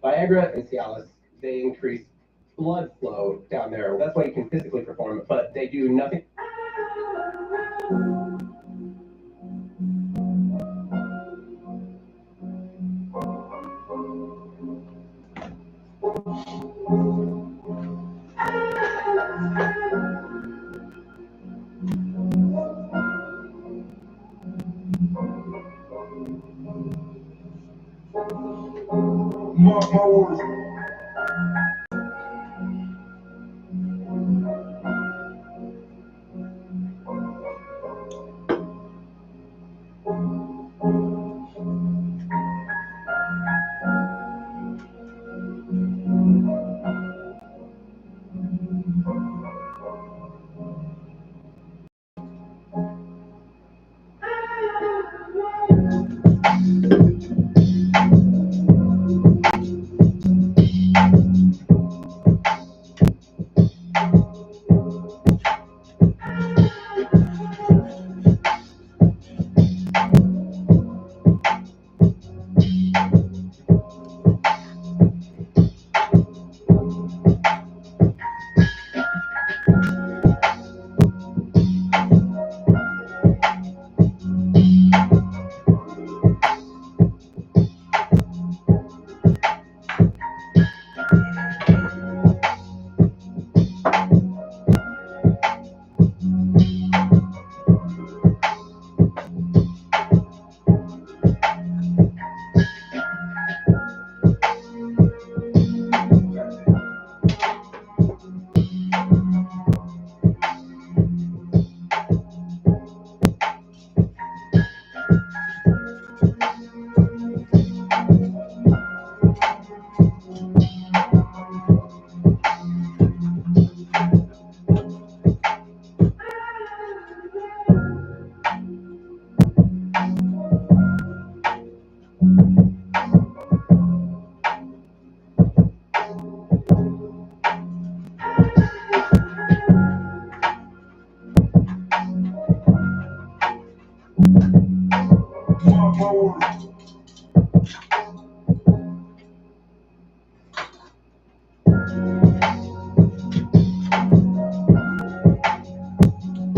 Viagra and Cialis, they increase blood flow down there. That's why you can physically perform it, but they do nothing.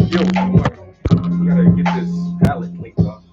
Yo, you gotta get this palette linked up.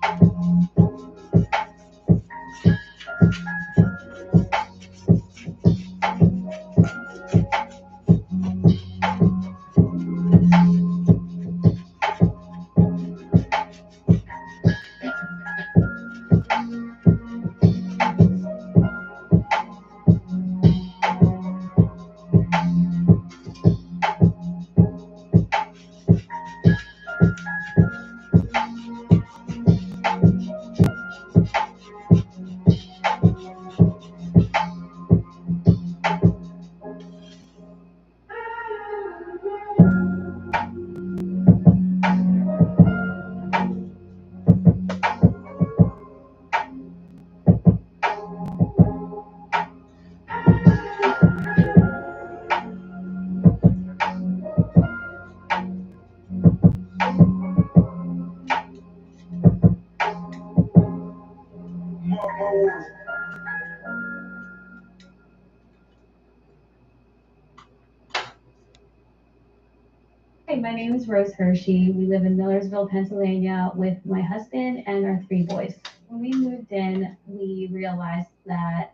Hi, my name is Rose Hershey. We live in Millersville, Pennsylvania with my husband and our 3 boys. When we moved in, we realized that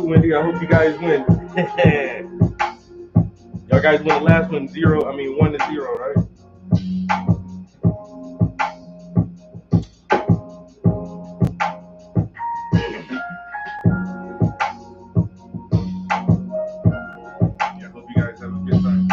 Wendy. I hope you guys win. Y'all guys won the last one, 1-0, right? Yeah, I hope you guys have a good time.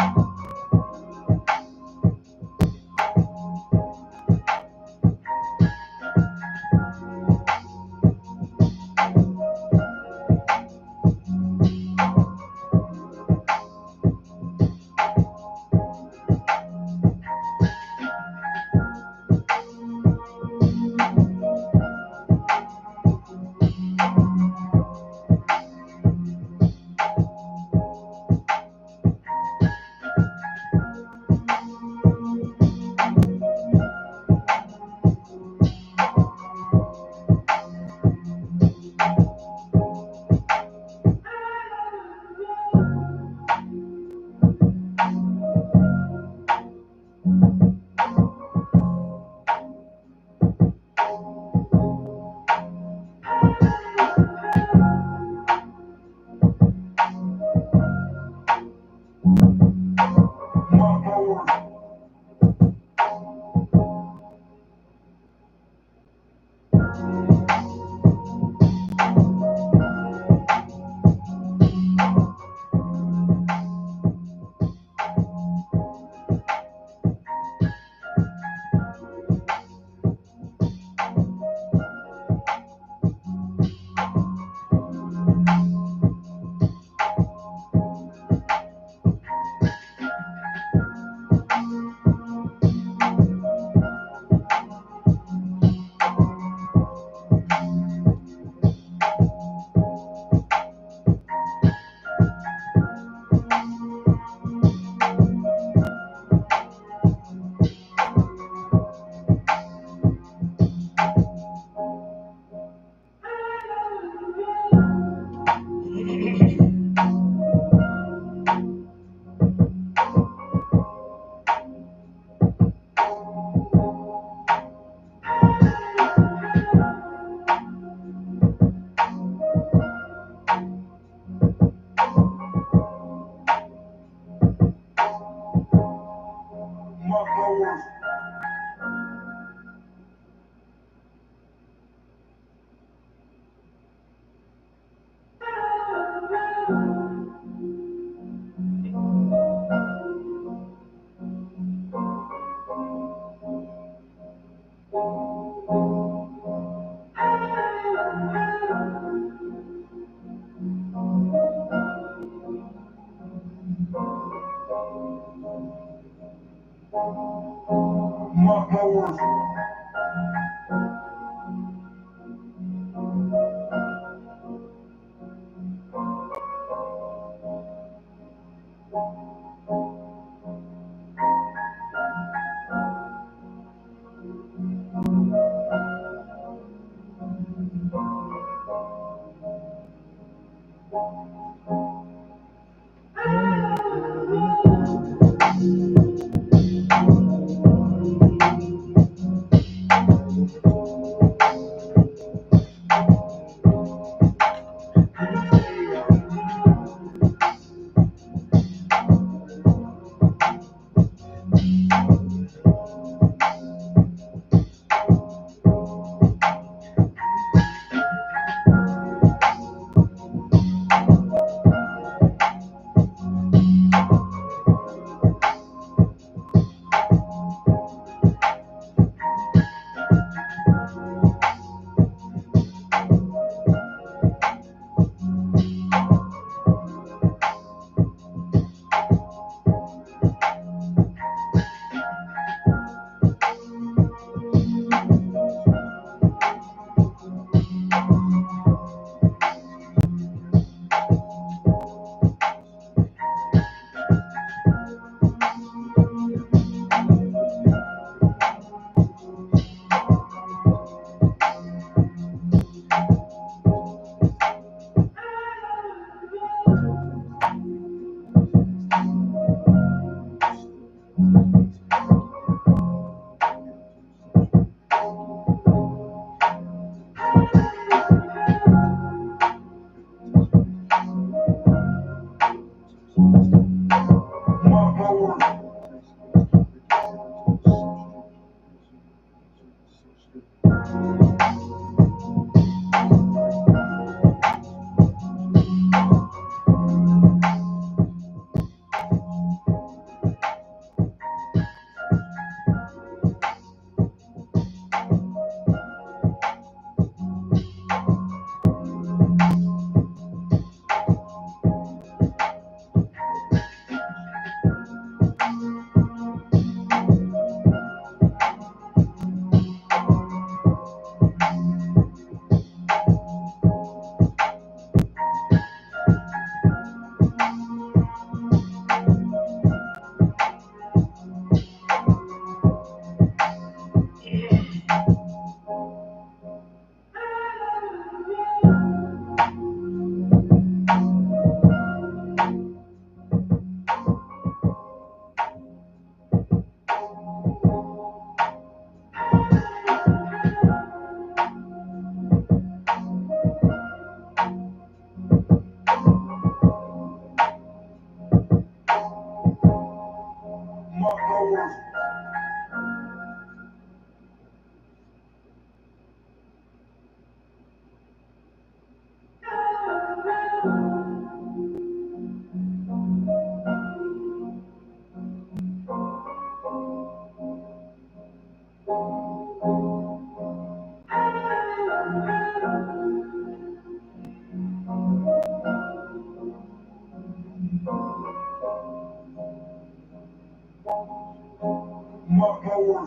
Yo,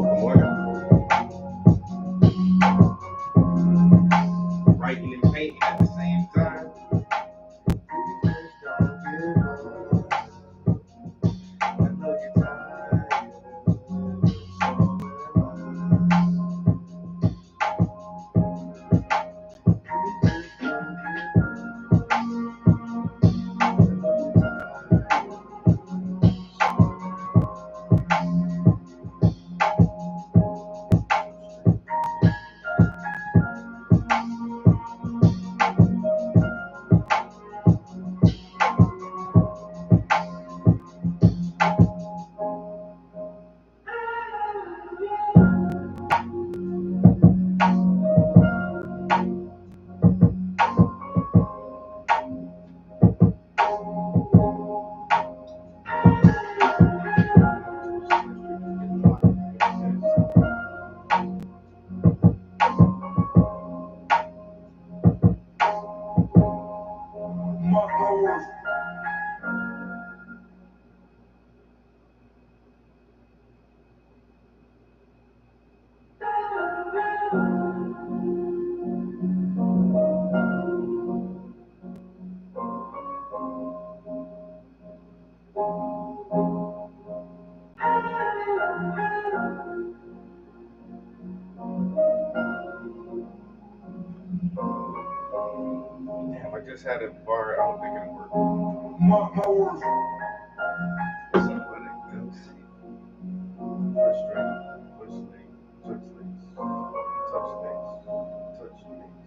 good morning. Writing and painting at the same time. Damn, I just had a bar. I don't think it'll work. What's up, buddy? Let's see. First string, push string, touch strings, touch strings, touch strings, touch strings.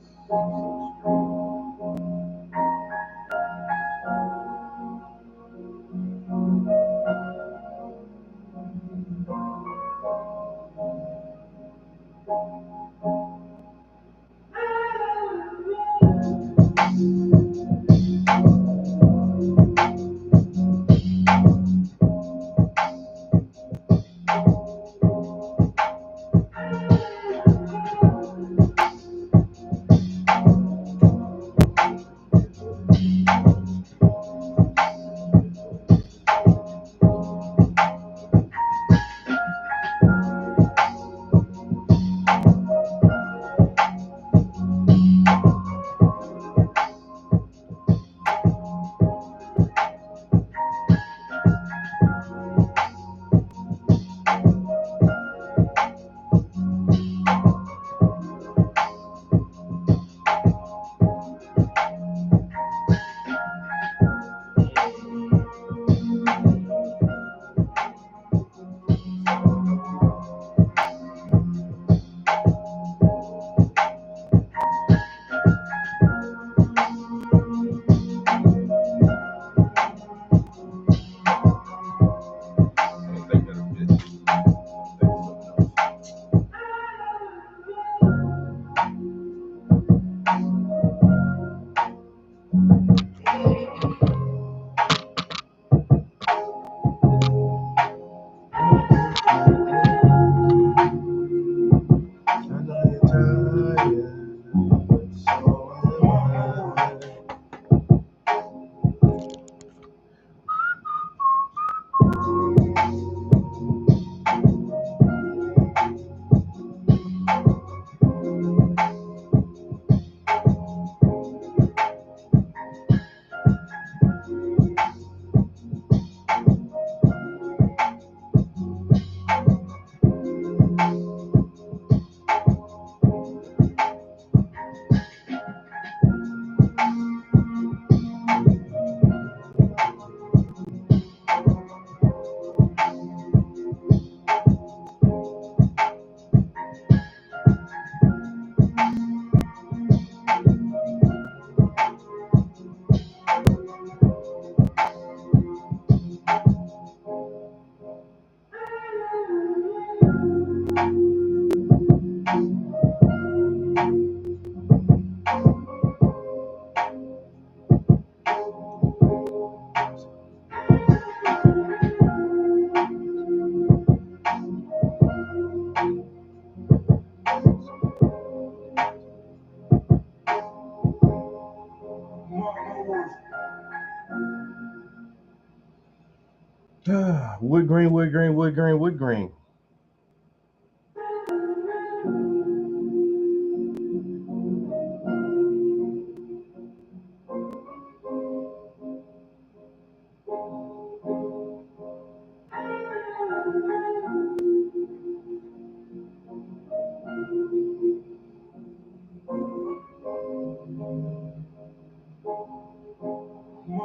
Wood grain, wood grain, wood grain, wood grain.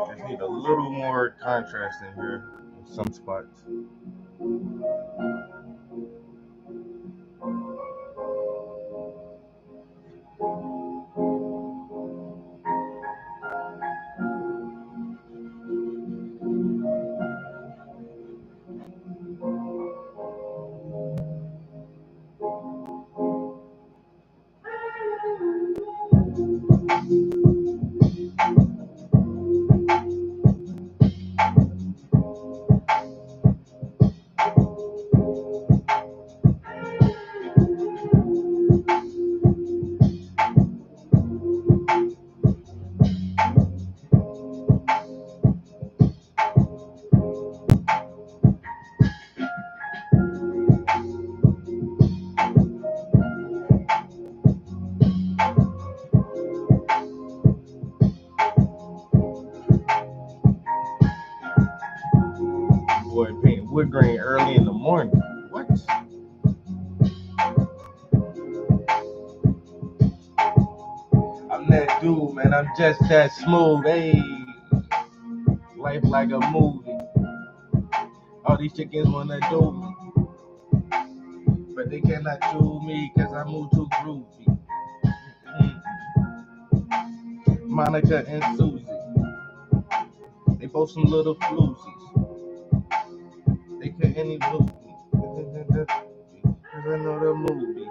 Just need a little more contrast in here in some spots. Boy, painting wood grain early in the morning. What? I'm that dude, man. I'm just that smooth. Hey, life like a movie. All these chickens wanna do me, but they cannot do me because I move too groovy. Monica and Susie, they both some little floozies. They couldn't even move me. Cause I know the movie.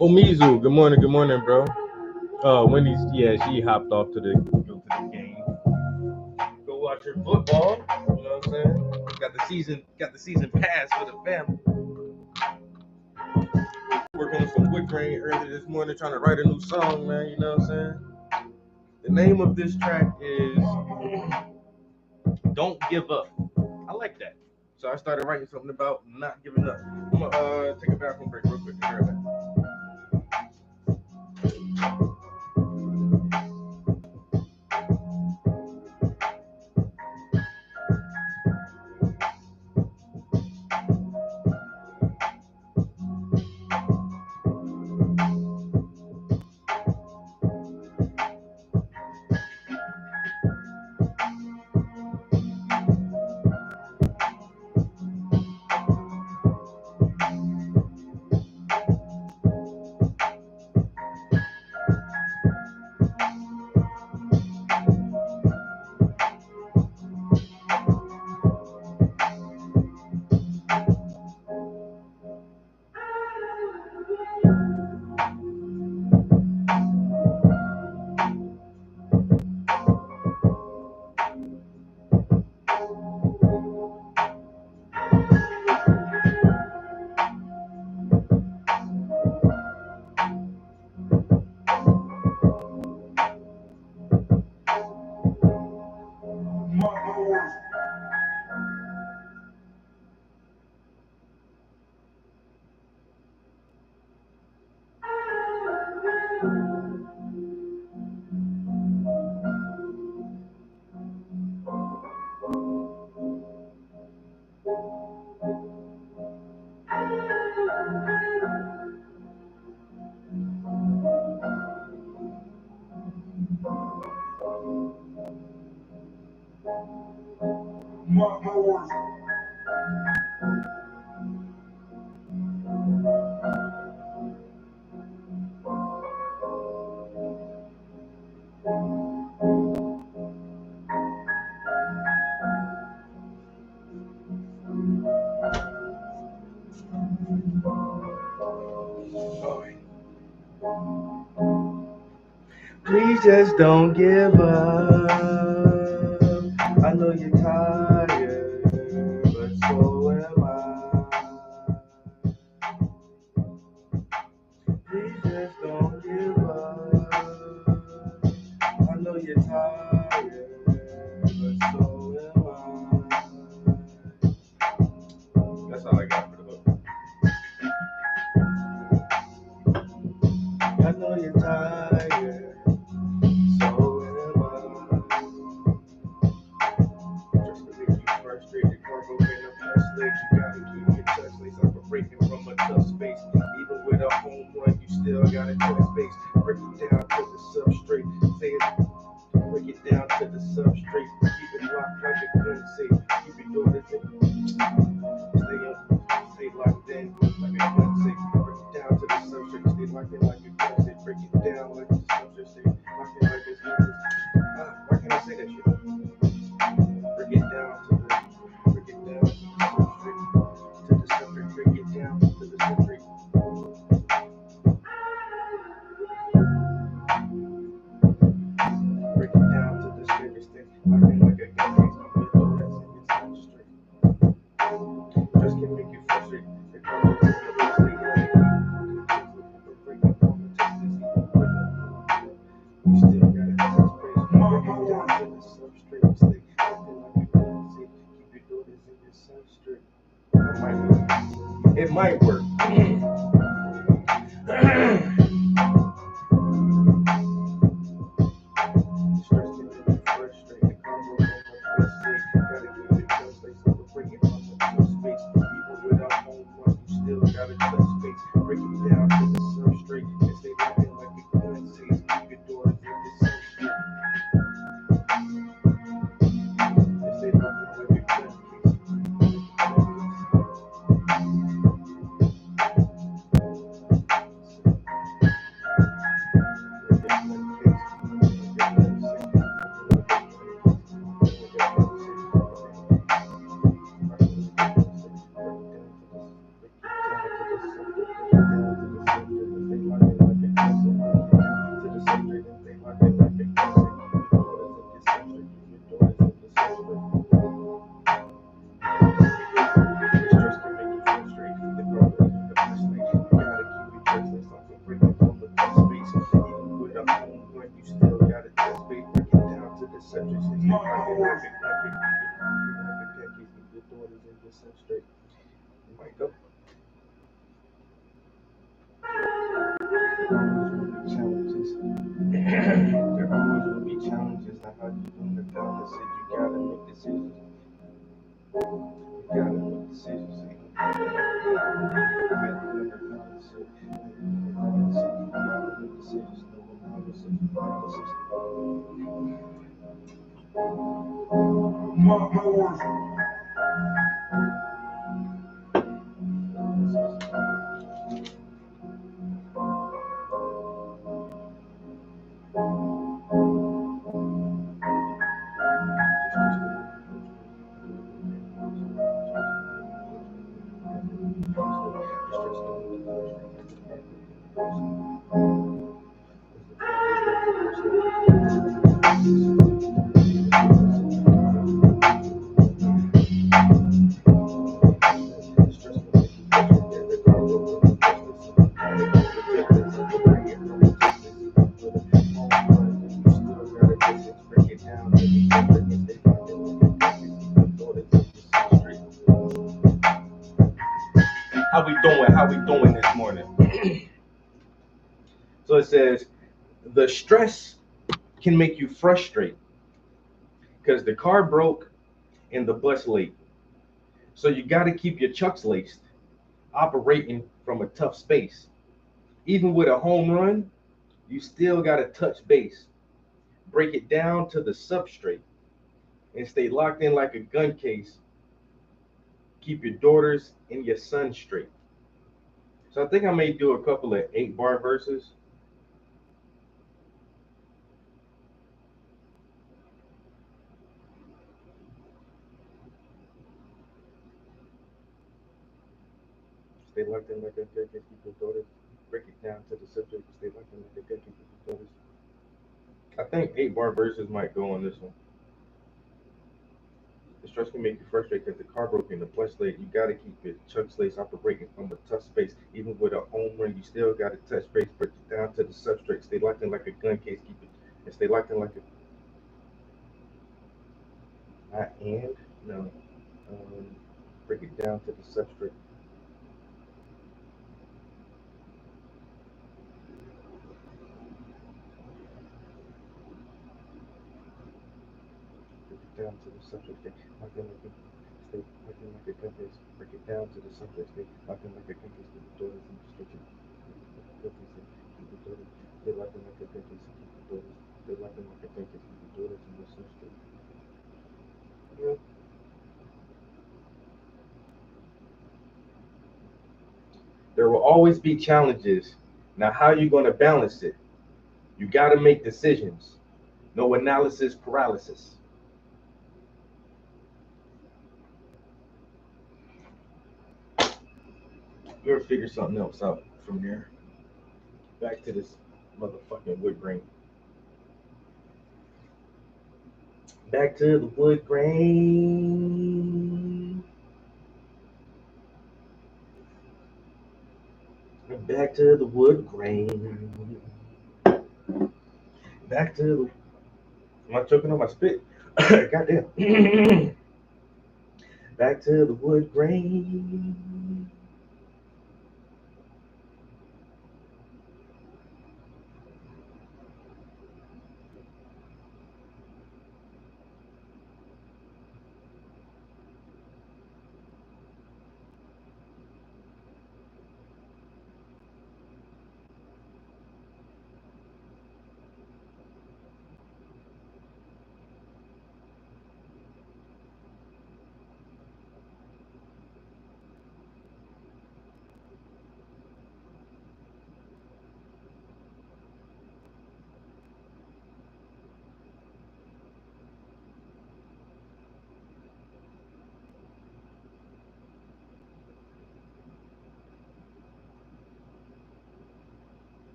Omizu, good morning, bro. Wendy's, yeah, she hopped off to the game. Go watch her football. You know what I'm saying? Got the season pass for the family. Working on some wood grain earlier this morning, trying to write a new song, man. You know what I'm saying? The name of this track is "Don't Give Up." I like that, so I started writing something about not giving up. I'm gonna take a bathroom break real quick. Please just don't give up. I know you're tired, but so am I. Please just don't give up. I know you're tired, but so am I. That's all I got for the book. I know you're tired. Still got a choice space. Break it down to the substrate. Say it. Break it down to the substrate. Keep it locked like a gun safe. Keep it doing the thing. the substrate. Stay acting like a currency. Keep your daughters in your substrate. It might work. The stress can make you frustrate. The combo on the straight. Gotta keep it just like so bring it from the touch space. Even without home run, you still gotta touch space. Break it down to the substrate and stay looking like a gun says. Keep your daughters in the substrate and stay looking like a gun case. Might go. Challenges. There always will be challenges. Now how you gonna balance it? You gotta make decisions. You gotta make decisions. You gotta balance it. You gotta make decisions. How we doing? How we doing this morning? So it says, the stress can make you frustrate because the car broke and the bus late. So you got to keep your chucks laced, operating from a tough space. Even with a home run, you still got to touch base. Break it down to the substrate and stay locked in like a gun case. Keep your daughters and your son straight. So I think I may do a couple of 8-bar verses. Stay locked in like a gun case. Keep your daughters. Break it down to the subject. Stay locked in like a gun case. Keep your daughters. I think 8-bar verses might go on this one. The stress can make you frustrated because the car broke in the bus late. You got to keep your chuck slates operating from a tough space. Even with a home run, you still got to touch base. Break it down to the substrate. Stay locked in like a gun case. Keep it and stay locked in like a. Not and no. Break it down to the substrate. Down to the subject, stay locked in like a gun case. Break it down to the subject, stay locked in like a gun case. Keep the daughters in the street. Keep the daughters. Stay locked in like a gun case. Keep the daughters. Stay locked in like a gun case. Keep the daughters in the street. Yeah. There will always be challenges. Now, how are you going to balance it? You got to make decisions. No analysis paralysis. We'll figure something else out from there. Back to this motherfucking wood grain. Back to the wood grain. Back to the wood grain. Back to the. Am I choking on my spit? Goddamn. Back to the wood grain.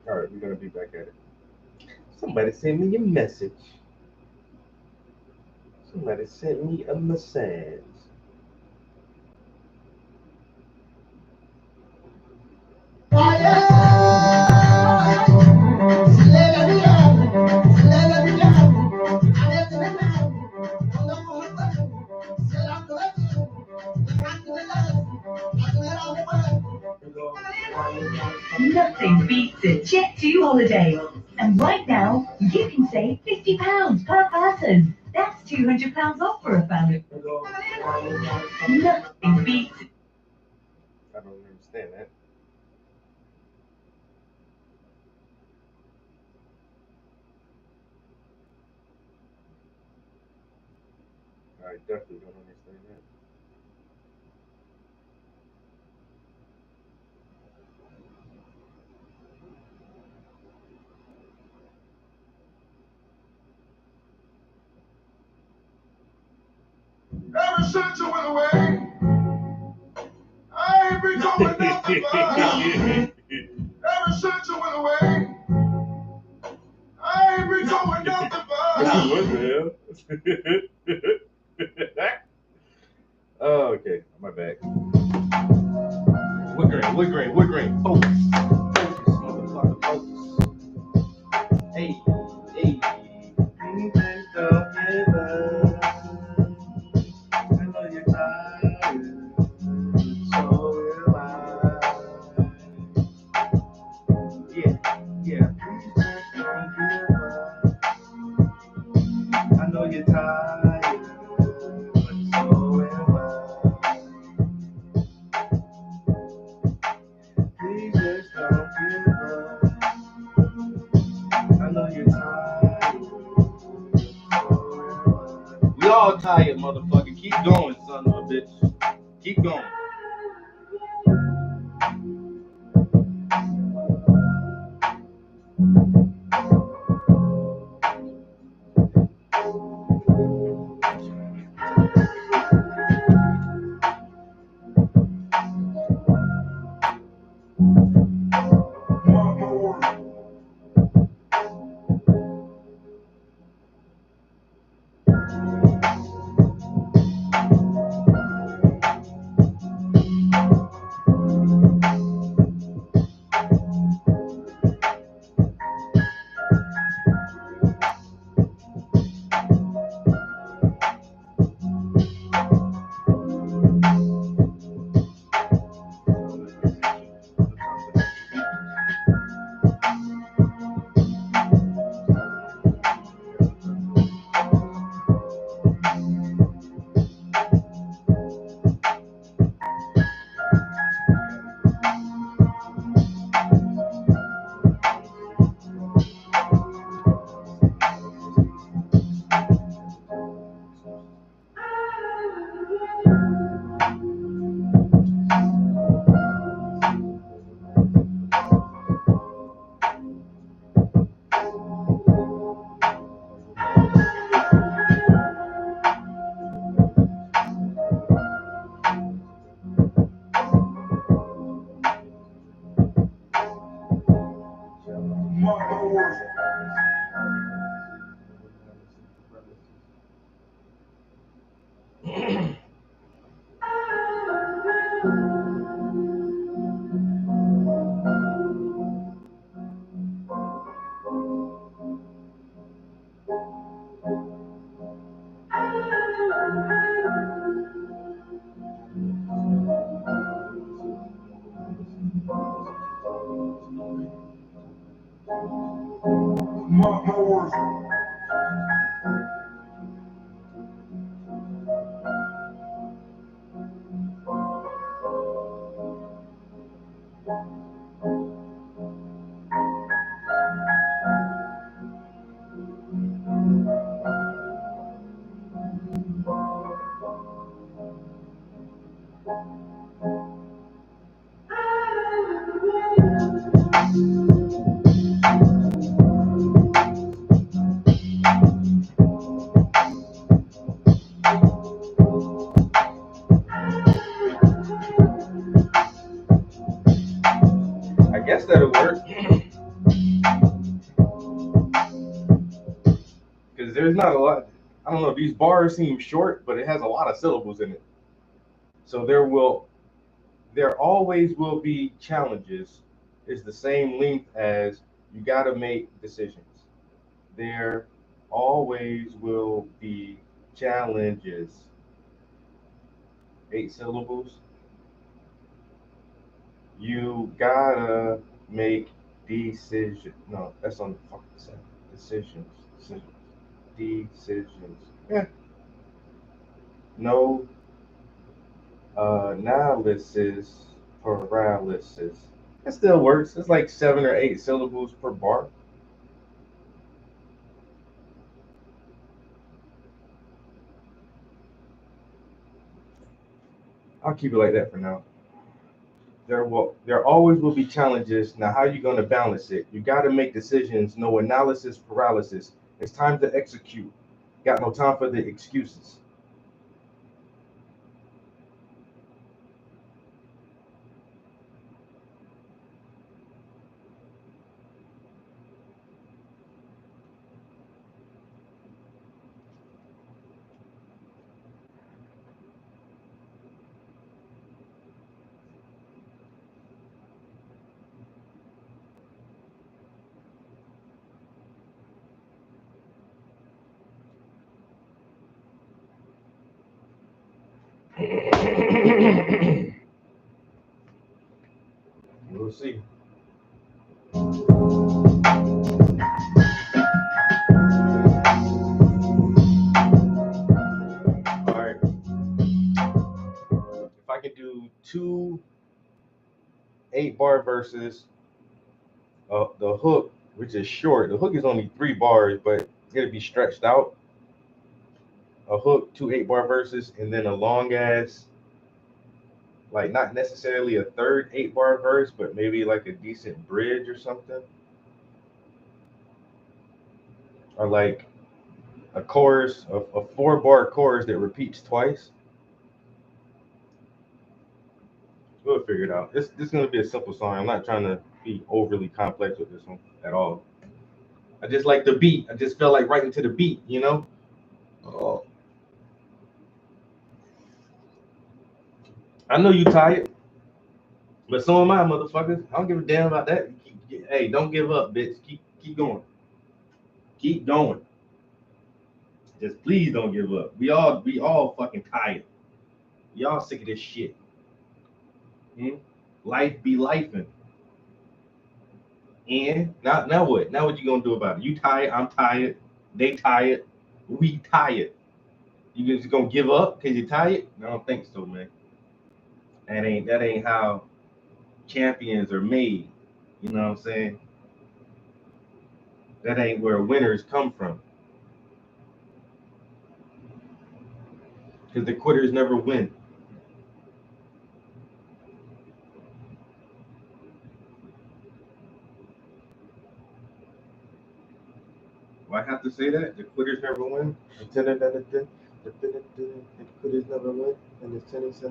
All right, we're gonna be back at it. Somebody sent me a message. Somebody sent me a message. Nothing beats a Jet2 holiday. And right now, you can save £50 per person. That's £200 off for a family. Nothing beats. I don't understand that. I definitely don't understand that. Ever since you went away, I ain't been doing nothing but. Ever since you went away, I ain't been doing nothing but. What the hell? Oh, okay. My bad. Wood grain. Focus. Focus, motherfucker, focus. Hey. Please don't give up. I know you're tired. So am I. Yeah. Please just don't give up. I know you're tired, but so am I. Please just don't give up. I know you're tired, so am I. We all tired, motherfucker. Keep going, son of a bitch. Keep going. My words. I guess that'll work. Because there's not a lot. I don't know. These bars seem short, but it has a lot of syllables in it. So there always will be challenges. It's the same length as you got to make decisions. There always will be challenges. 8 syllables. You gotta make decisions. No, that's on the fucking side. Decisions. Decisions. Yeah. No analysis paralysis. It still works. It's like 7 or 8 syllables per bar. I'll keep it like that for now. There always will be challenges. Now, how are you going to balance it? You got to make decisions. No analysis paralysis. It's time to execute. Got no time for the excuses. We'll see. All right. If I could do 2 8-bar verses, the hook, which is short, the hook is only 3 bars, but it'll be stretched out. A hook, 2 8-bar verses, and then a long ass, like not necessarily a third 8-bar verse, but maybe like a decent bridge or something. Or like a chorus, a 4-bar chorus that repeats twice. We'll figure it out. This is gonna be a simple song. I'm not trying to be overly complex with this one at all. I just like the beat. I just felt like writing to the beat, you know? Oh. I know you tired, but so am I, motherfuckers. I don't give a damn about that. Hey, don't give up, bitch. Keep going. Keep going. Just please don't give up. We all fucking tired. We all sick of this shit. Life be lifing. And now what? Now what you gonna do about it? You tired? I'm tired. They tired. We tired. You just gonna give up because you're tired? I don't think so, man. That ain't how champions are made. You know what I'm saying? That ain't where winners come from. Because the quitters never win. Why have to say that? The quitters never win. The quitters never win. And the tennis.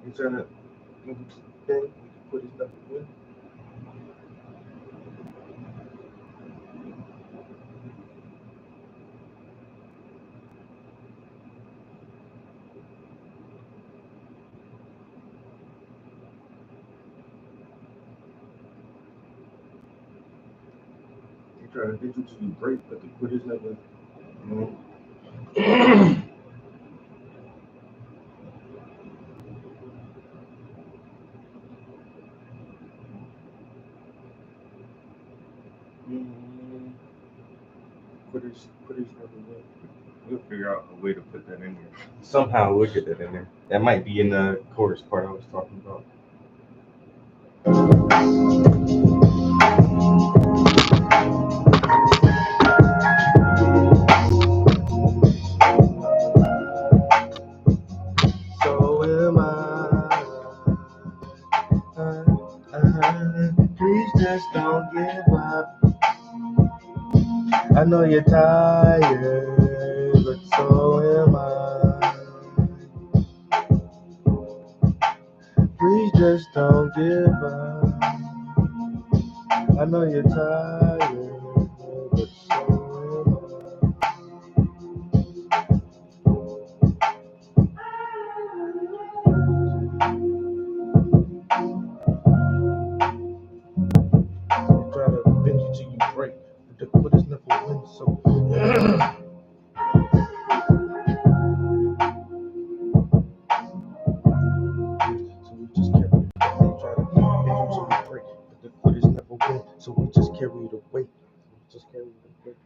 You trying to then quitters never win. try to get you till you break, but the quitters never. Quitters never win. We'll figure out a way to put that in there. Somehow we'll get that in there. That might be in the chorus part I was talking about. So am I. Please just don't give up. I know you're tired, but so am I. Please just don't give up. I know you're tired, but so am I. Try to bend you till you break, but the quitters never win. So we just carry it. Try to bend you till you break, but the quitters never win. So we just carry the weight. Just carry the weight.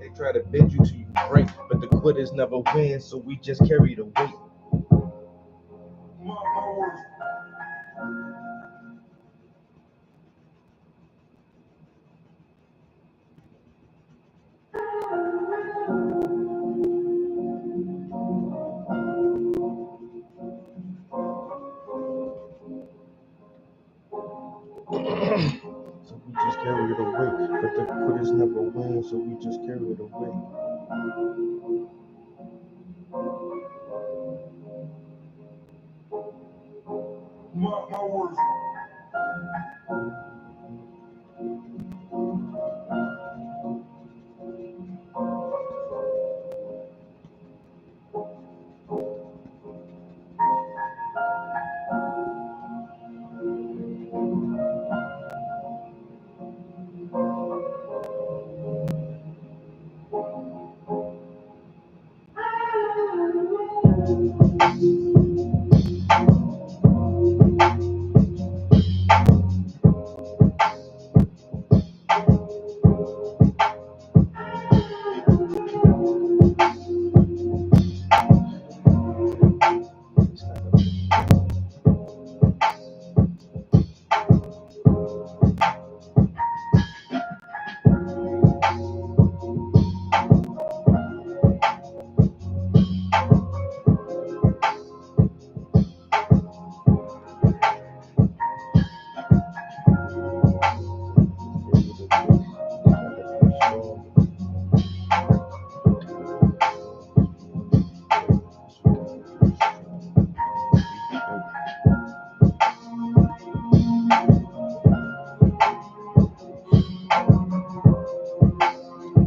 They try to bend you till you break, but the quitters never win, so we just carry the weight. So we just carry the weight, but the quitters never win, so we just carry the weight. My words.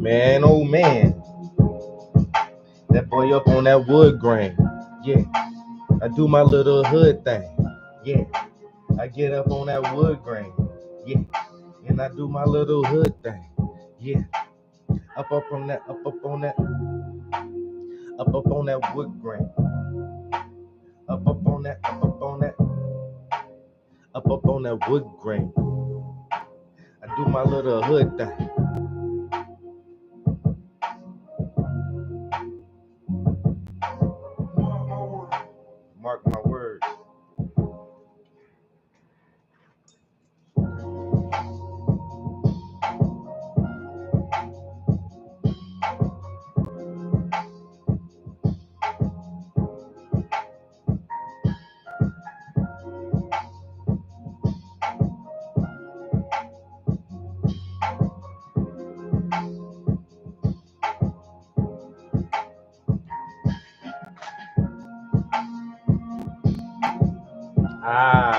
Man, oh man, that boy up on that wood grain. Yeah, I do my little hood thing. Yeah, I get up on that wood grain. Yeah, and I do my little hood thing. Yeah, up on that, up on that wood grain. Up on that, up on on that wood grain. I do my little hood thing. Mark my words.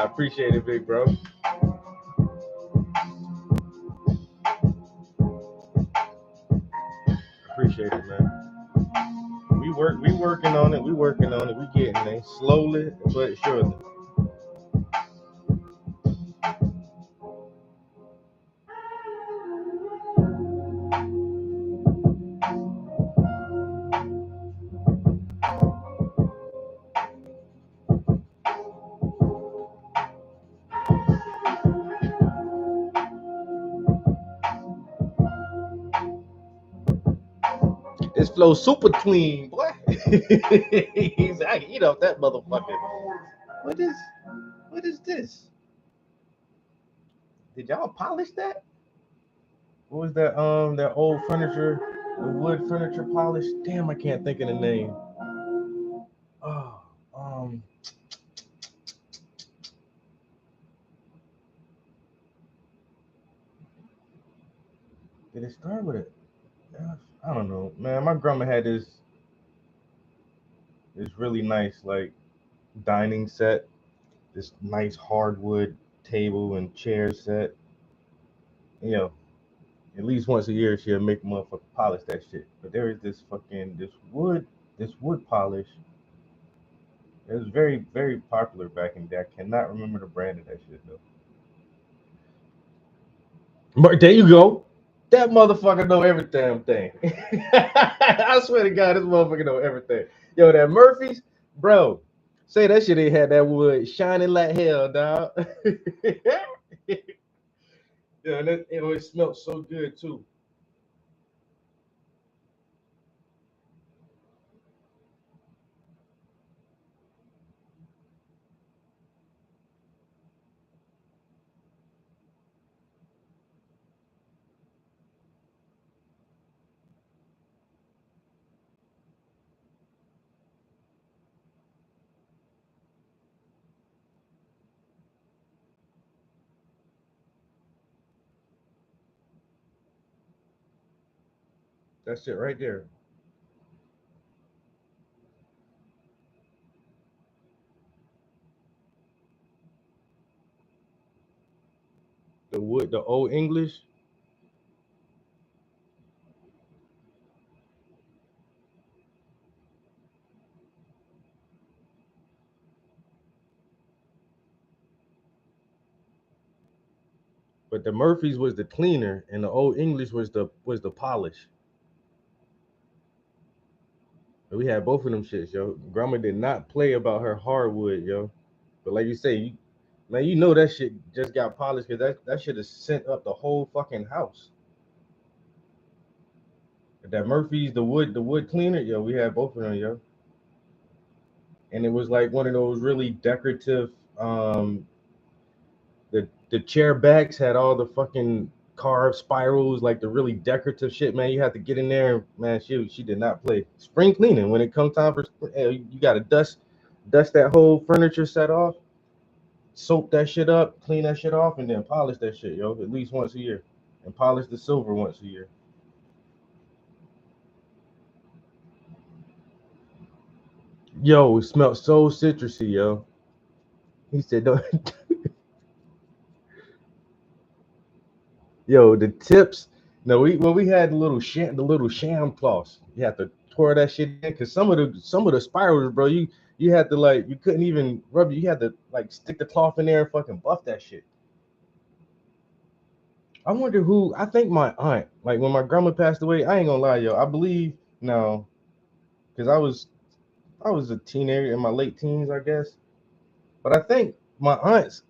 Appreciate it, big bro. Appreciate it, man. We working on it. We getting there slowly but surely. This flow super clean, boy. I can eat off that motherfucker. What is this? Did y'all polish that? What was that? That old furniture, the wood furniture polish. Damn, I can't think of the name. Oh, did it start with it? I don't know, man. My grandma had this really nice like dining set, this nice hardwood table and chair set. You know, at least once a year she'll make a motherfucker polish that shit. But there is this wood polish. It was very, very popular back in the day. I cannot remember the brand of that shit though. There you go. That motherfucker know every damn thing. I swear to God, this motherfucker know everything. Yo, that Murphy's, bro. Say that shit ain't had that wood shining like hell, dog. Yeah, and it always smelled so good too. That shit right there. The wood, the old English. But the Murphy's was the cleaner, and the old English was the polish. And we had both of them shits, yo. Grandma did not play about her hardwood, yo. But like you say, man, you know that shit just got polished because that shit is sent up the whole fucking house. That Murphy's, the wood cleaner, yo, we had both of them, yo. And it was like one of those really decorative, the chair backs had all the fucking carved spirals, like the really decorative shit, man. You have to get in there, man. She did not play. Spring cleaning, when it comes time for, you gotta dust that whole furniture set off, soap that shit up, clean that shit off, and then polish that shit, yo, at least once a year, and polish the silver once a year. Yo, it smelled so citrusy, yo. He said, "Don't." Yo, the tips. No, we had the little sham cloths. You had to pour that shit in because some of the spirals, bro. You had to like you couldn't even rub it. You had to like stick the cloth in there and fucking buff that shit. I wonder who. I think my aunt. Like when my grandma passed away, I ain't gonna lie, yo. I believe no, because I was a teenager in my late teens, I guess. But I think my aunts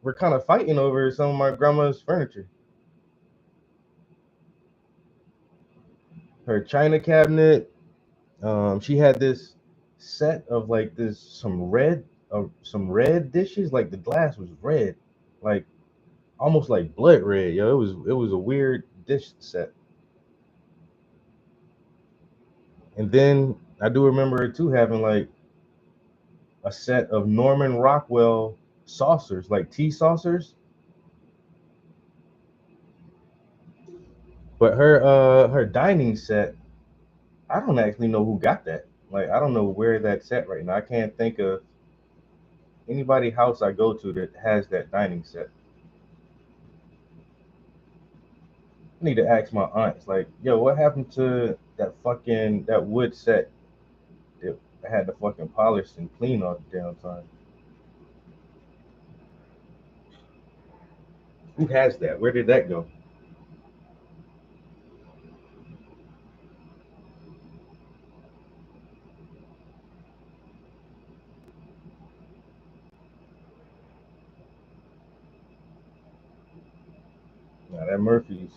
were kind of fighting over some of my grandma's furniture. Her china cabinet. She had this set of like this some red dishes. Like the glass was red, like almost like blood red. Yo, it was a weird dish set. And then I do remember her too having like a set of Norman Rockwell saucers, like tea saucers. But her dining set, I don't actually know who got that. Like I don't know where that's at right now. I can't think of anybody house I go to that has that dining set. I need to ask my aunts, like, yo, what happened to that wood set that I had to fucking polish and clean all the damn time? Who has that? Where did that go? Now that Murphy's.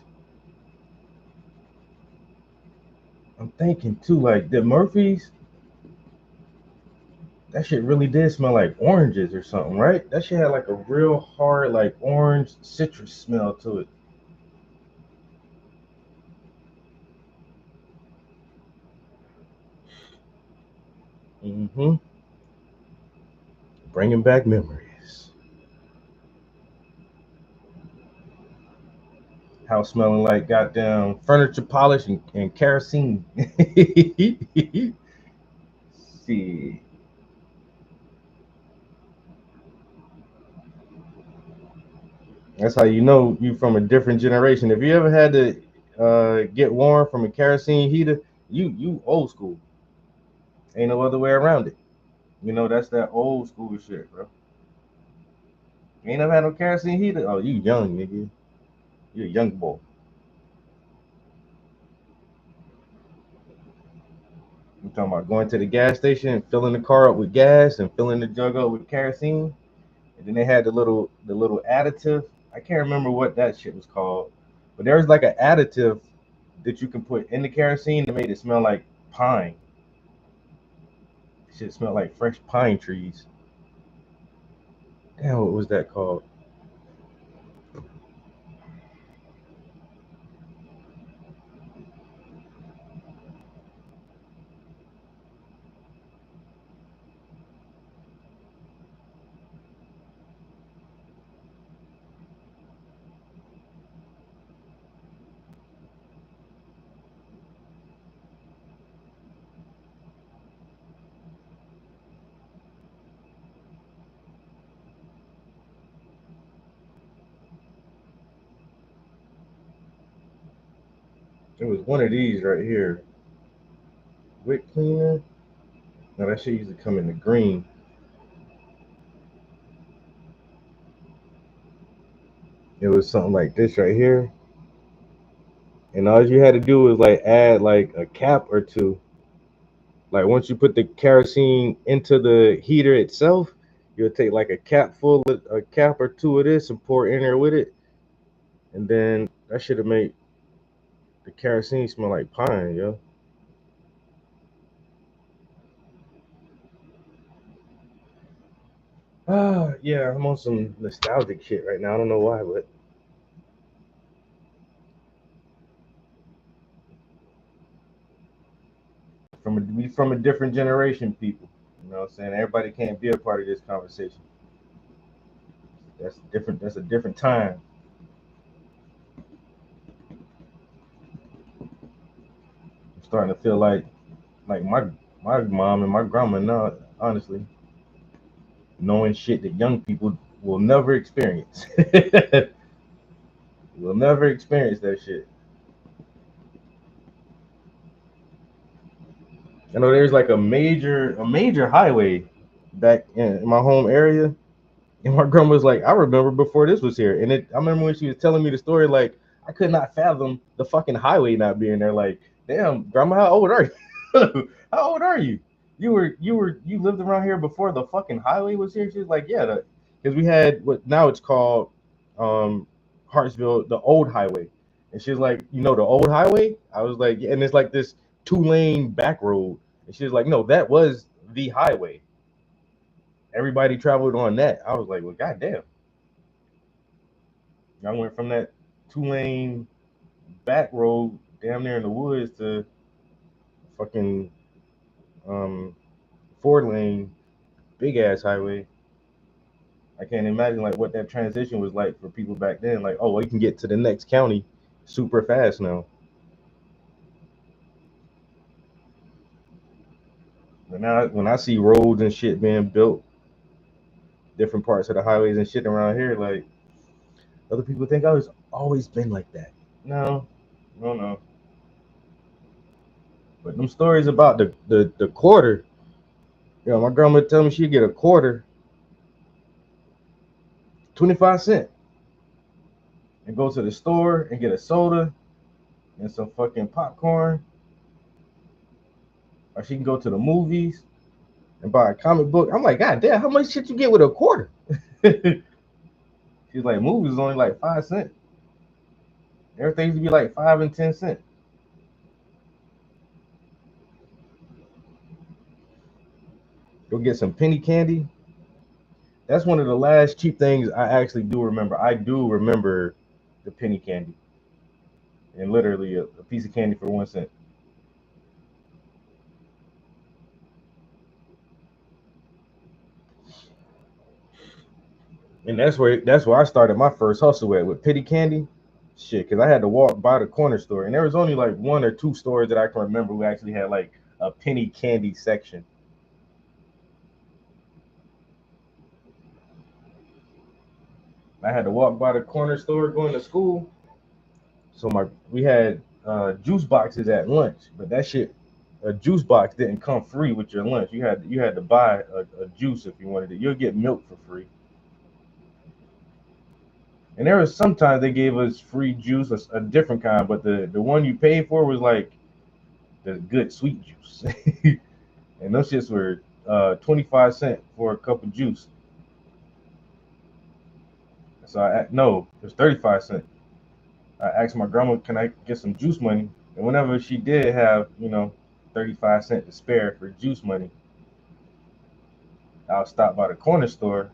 I'm thinking too, like the Murphy's, that shit really did smell like oranges or something, right? That shit had like a real hard, like orange citrus smell to it. Mm-hmm. Bringing back memories. House smelling like goddamn furniture polish and kerosene. See, that's how you know you from a different generation. If you ever had to get warm from a kerosene heater, you old school. Ain't no other way around it. You know that's that old school shit, bro. You ain't never had no kerosene heater. Oh, you young nigga. You a young boy. I'm talking about going to the gas station and filling the car up with gas and filling the jug up with kerosene. And then they had the little additive. I can't remember what that shit was called, but there was like an additive that you can put in the kerosene that made it smell like pine. Shit smelled like fresh pine trees. Damn, what was that called? It was one of these right here. Wick cleaner. No, that shit used to come in the green. It was something like this right here. And all you had to do was like add like a cap or two. Like once you put the kerosene into the heater itself, you'll take like a cap or two of this and pour it in there with it, and then that should have made the kerosene smell like pine, yo. Ah, yeah, I'm on some nostalgic shit right now. I don't know why, but we from a different generation, people. You know what I'm saying? Everybody can't be a part of this conversation. That's different. That's a different time. I'm starting to feel like my mom and my grandma now. Honestly, knowing shit that young people will never experience. We'll never experience that shit. I know there's like a major highway back in my home area, and my grandma was like, I remember before this was here, and I remember when she was telling me the story, like I could not fathom the fucking highway not being there. Like, damn, grandma, how old are you? How old are you? You lived around here before the fucking highway was here. She was like, yeah, because we had what now it's called Hartsville, the old highway. And she's like, you know, the old highway? I was like, yeah, and it's like this 2-lane back road. And she was like, no, that was the highway. Everybody traveled on that. I was like, well, goddamn. Y'all went from that 2-lane back road down there in the woods to fucking 4-lane big ass highway. I can't imagine like what that transition was like for people back then. Like, oh, well, you can get to the next county super fast now. But now when I see roads and shit being built, different parts of the highways and shit around here, like other people think, oh, it's always been like that. No. But them stories about the quarter, you know, my grandma tell me she'd get a quarter, 25 cents, and go to the store and get a soda and some fucking popcorn. Or she can go to the movies and buy a comic book. I'm like, God damn, how much shit you get with a quarter? She's like, movies is only like 5 cents. Everything used to be like 5 and 10 cents. Go get some penny candy. That's one of the last cheap things I actually do remember. I do remember the penny candy. And literally a piece of candy for 1 cent. And that's where I started my first hustle at with penny candy. Shit, because I had to walk by the corner store. And there was only like 1 or 2 stores that I can remember who actually had like a penny candy section. I had to walk by the corner store going to school. So we had juice boxes at lunch, but that shit, a juice box didn't come free with your lunch. You had to buy a juice if you wanted it. You'll get milk for free. And there was sometimes they gave us free juice, a different kind, but the one you paid for was like the good sweet juice. And those shits were 25 cents for a cup of juice. So no, it was 35 cents. I asked my grandma, can I get some juice money? And whenever she did have, 35 cents to spare for juice money, I'll stop by the corner store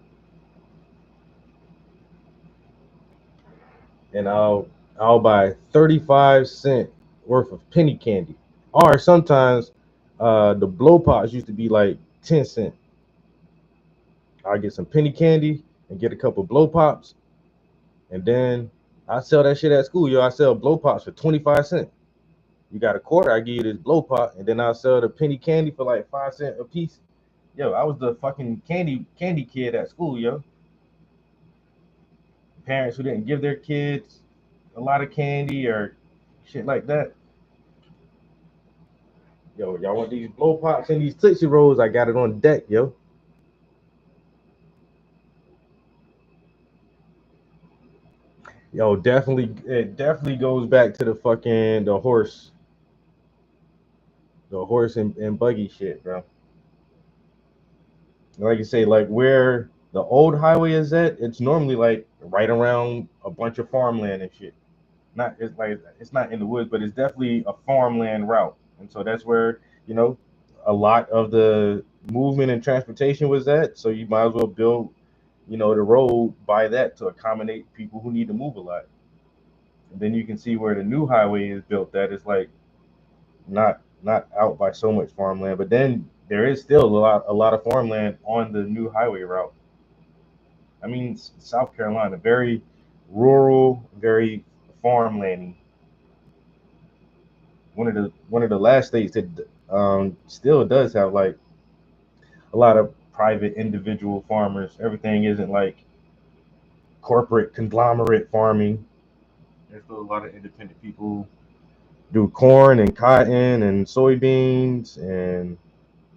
and I'll buy 35 cents worth of penny candy. Or sometimes the blow pops used to be like 10 cents. I'll get some penny candy and get a couple blow pops, and then I sell that shit at school. Yo, I sell blow pops for 25 cents. You got a quarter, I give you this blow pop, and then I'll sell the penny candy for like 5 cents a piece. Yo, I was the fucking candy kid at school, yo. Parents who didn't give their kids a lot of candy or shit like that. Yo, y'all want these blow pops and these Tootsie Rolls? I got it on deck, yo. Yo, it definitely goes back to the horse and buggy shit, bro. Like you say, like where the old highway is at, it's normally like right around a bunch of farmland and shit. It's not in the woods, but it's definitely a farmland route. And so that's where, a lot of the movement and transportation was at. So you might as well build, the road by that to accommodate people who need to move a lot. And then you can see where the new highway is built that is like not out by so much farmland, but then there is still a lot of farmland on the new highway route. I mean, South Carolina, very rural, very farmlandy. One of the last states that still does have like a lot of private individual farmers. Everything isn't like corporate conglomerate farming. There's still a lot of independent people do corn and cotton and soybeans, and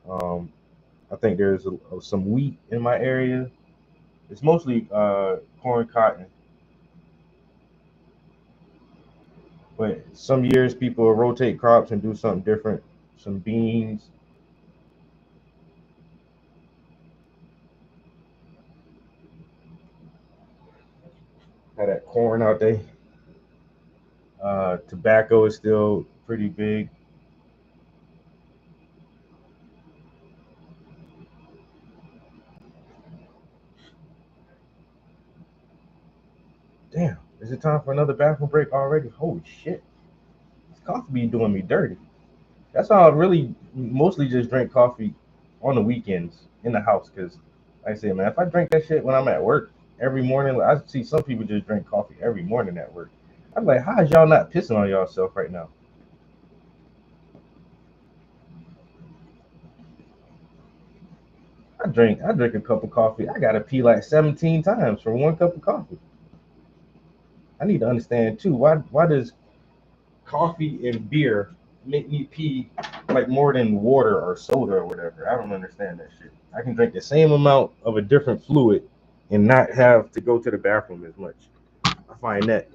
I think there's some wheat in my area. It's mostly corn, cotton, but some years people will rotate crops and do something different. Some beans. Had that corn out there. Tobacco is still pretty big. Damn, is it time for another bathroom break already? Holy shit. This coffee be doing me dirty. That's how I really mostly just drink coffee on the weekends in the house. Because, like I say, man, if I drink that shit when I'm at work every morning, I see some people just drink coffee every morning at work. I'm like, how is y'all not pissing on yourself right now? I drink a cup of coffee. I gotta pee like 17 times for one cup of coffee. I need to understand too, why does coffee and beer make me pee like more than water or soda or whatever? I don't understand that shit. I can drink the same amount of a different fluid and not have to go to the bathroom as much. I find that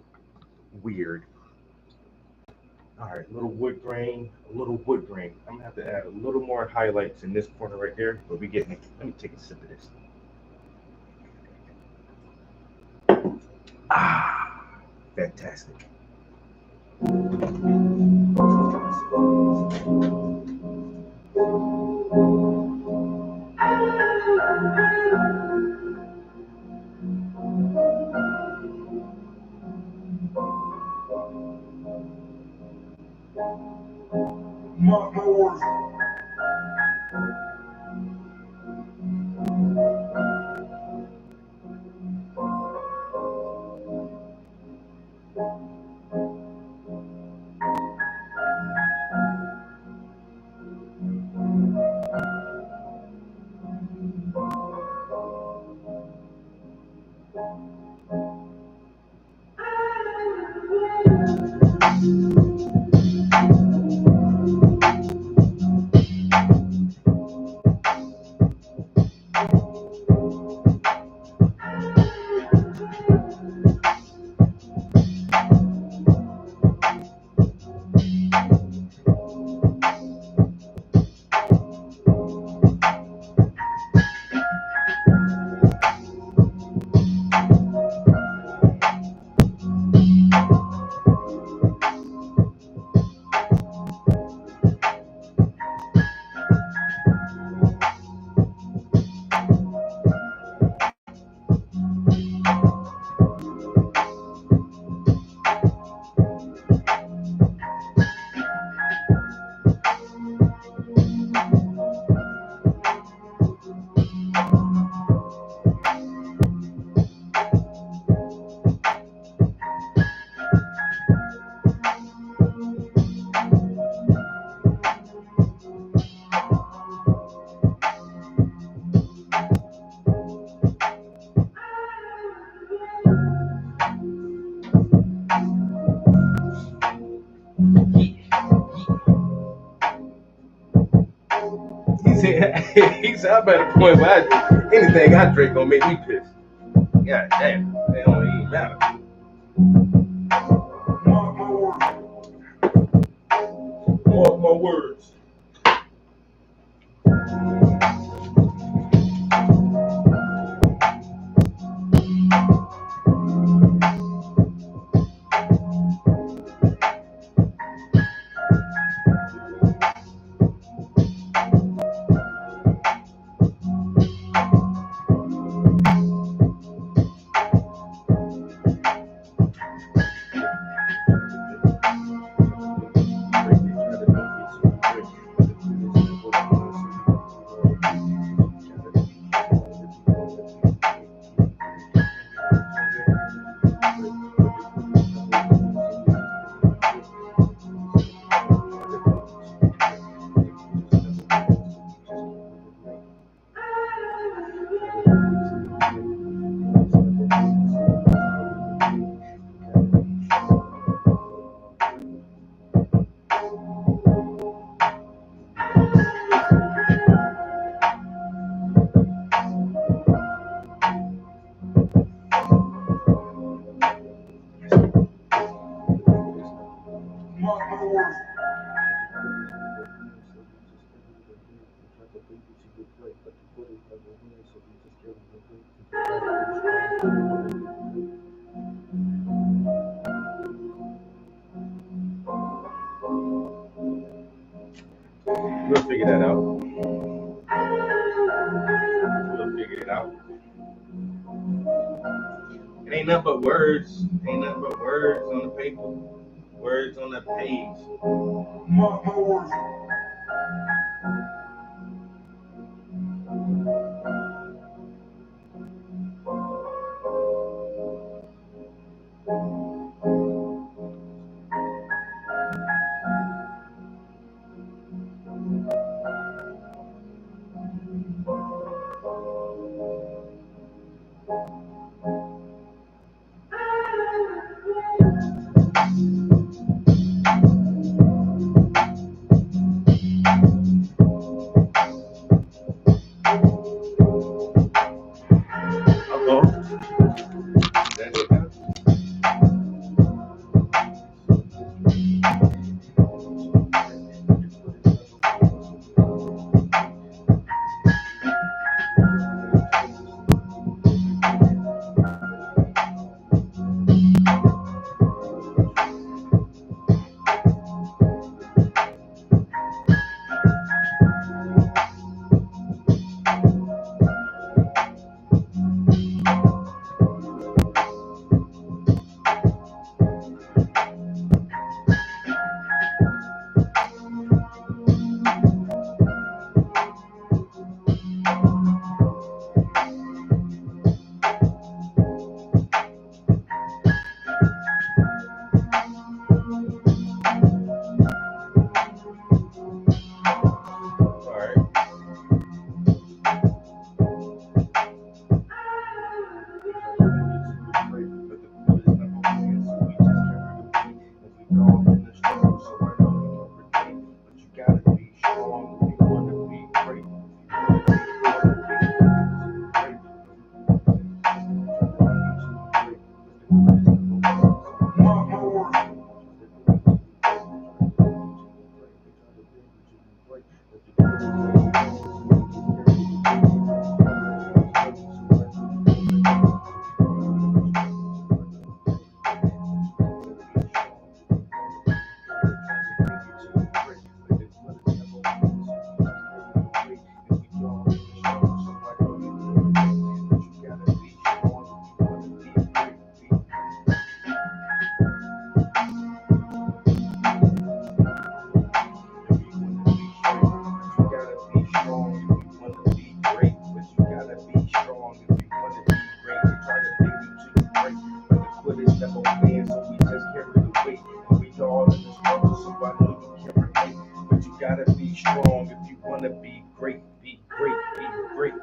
weird. All right, a little wood grain. I'm gonna have to add a little more highlights in this corner right there, but we getting it. Let me take a sip of this. Ah, fantastic. Mark my words. He said, I better point, but anything I drink gonna make me pissed. God damn, it don't even matter. Mark my words. Mark my words. figure that out. We'll figure it out. It ain't nothing but words. Ain't nothing but words on the paper. Words on the page. My words. Uh-oh. Is that it now? All right. My words. Gotta be strong if you wanna be great. Be great, be great.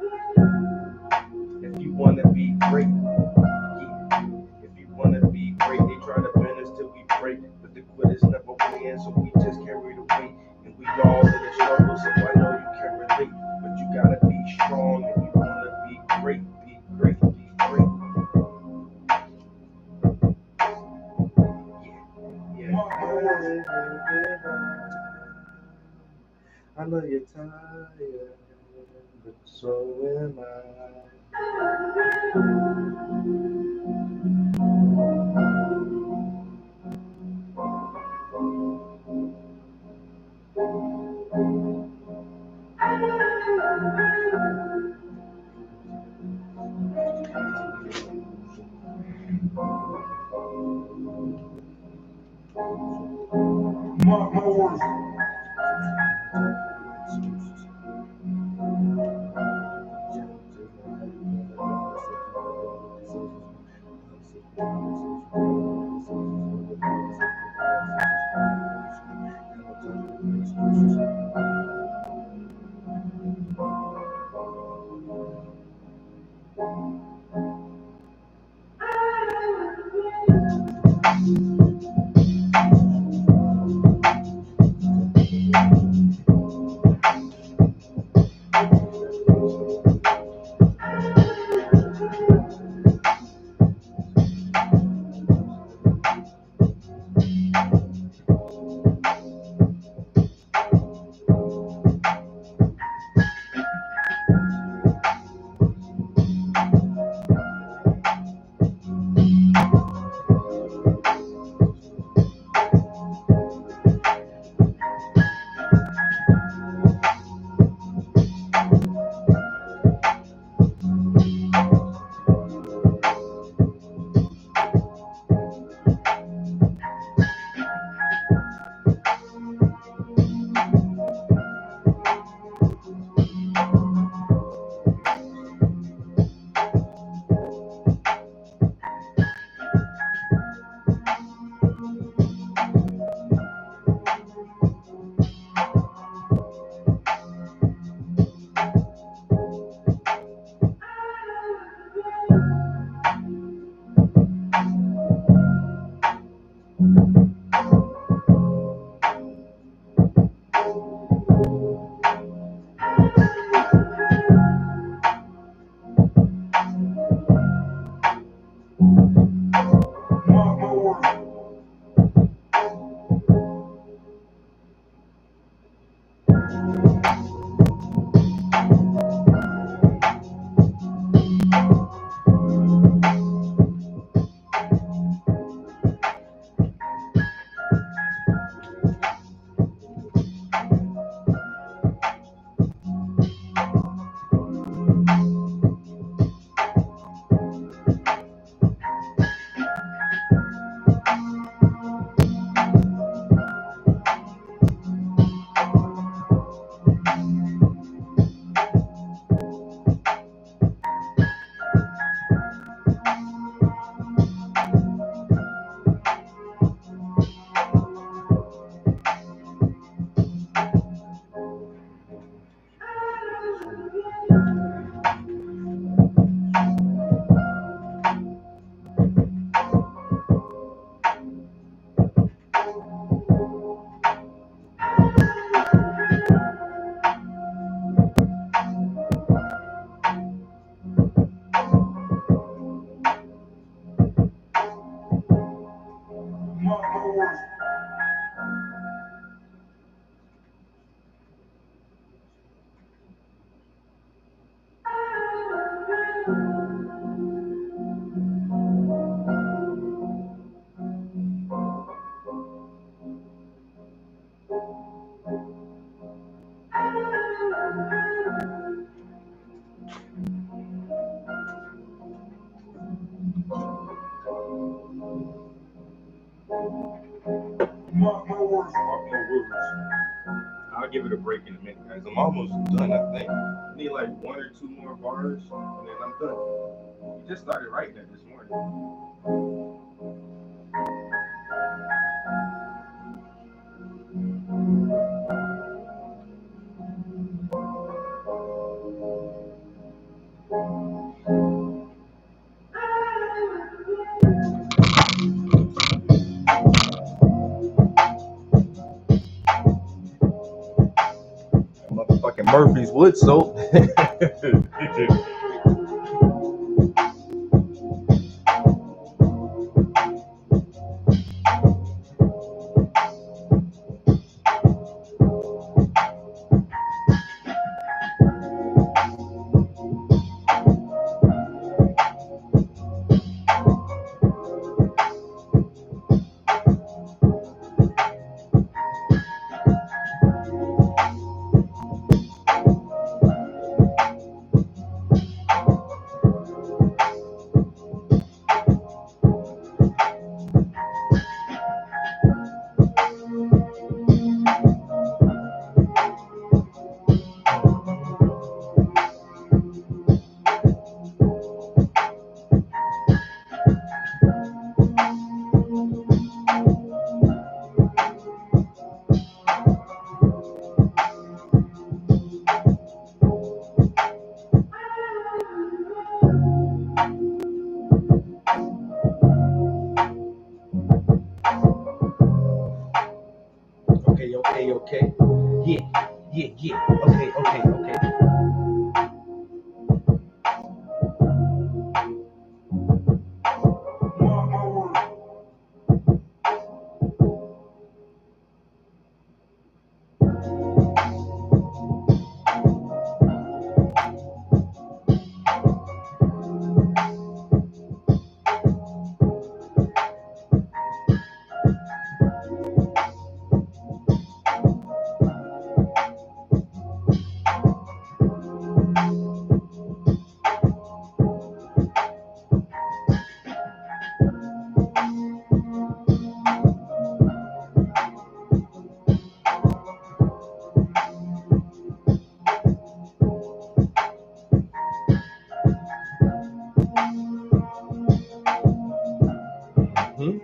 If you wanna be great, yeah. If you wanna be great, they try to bend us till we break, but the quitters never win, so we just carry the weight. And we all in the struggle, so I know you can relate. But you gotta be strong if you wanna be great. Be great, be great. I know you're tired, but so am I. My words. Mark my words. Mark my words. I'll give it a break in a minute, guys. I'm almost done, I think. I need like 1 or 2 more bars, and then I'm done. We just started writing that this morning. Motherfucking Murphy's wood soap. Okay. Yeah. Okay. Mark my words. Hmm?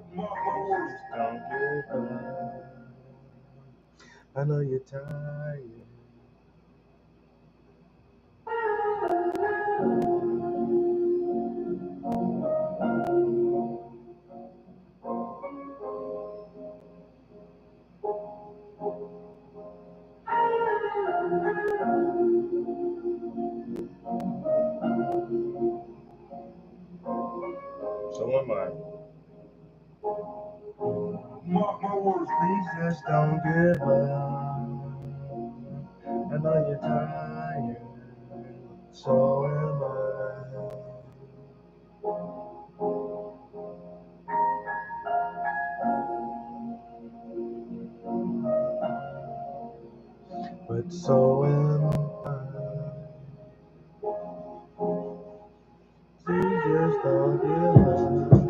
Mark my words. Don't give up. I know you're tired. So am I. Mark my words. Please just don't give up. I know you're tired. So am I. But so am I. Please just don't give up.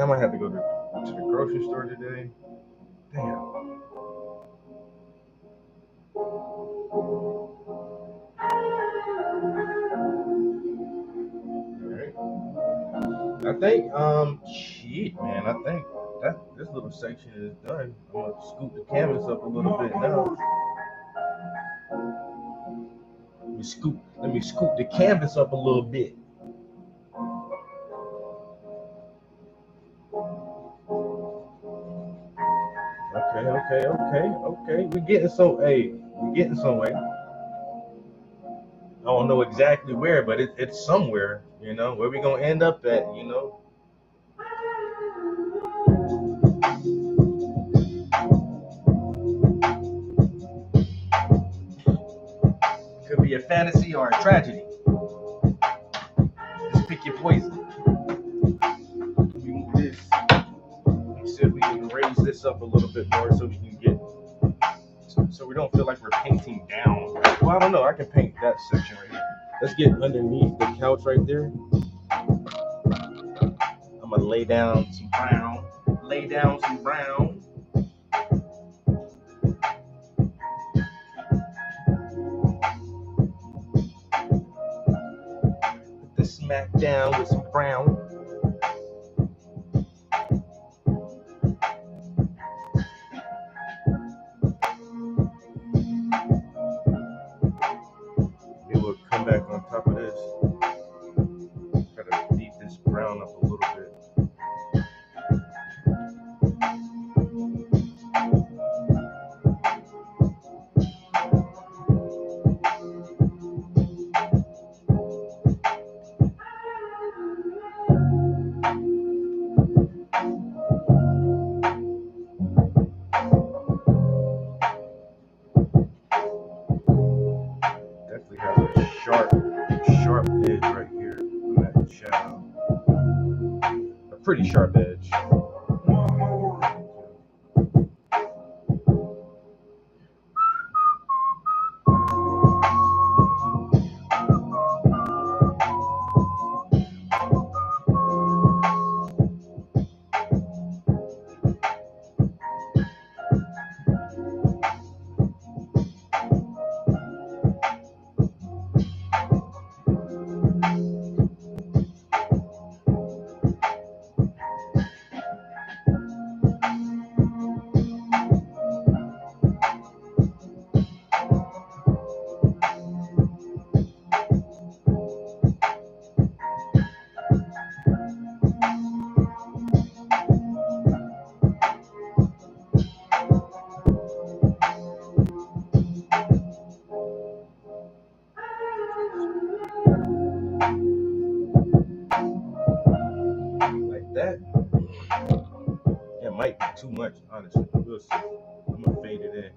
I might have to go to the grocery store today. Damn. Alright. I think shit, man, I think that this little section is done. I'm gonna scoop the canvas up a little bit now. Let me scoop the canvas up a little bit. Okay. We're getting somewhere. I don't know exactly where, but it's somewhere, you know. Where we gonna end up at, you know? Could be a fantasy or a tragedy. Just pick your poison. We move this. We said we can raise this up a little bit more so we can get, so we don't feel like we're painting down. Well, I don't know. I can paint that section right here. Let's get underneath the couch right there. I'm gonna lay down some brown. Put the smack down with some brown. Then we'll come back on top of this. Try to beat this brown up a little bit. Definitely has a sharp edge right here on that shadow. A pretty sharp edge. That. Yeah, it might be too much, honestly. We'll see. I'm gonna fade it in.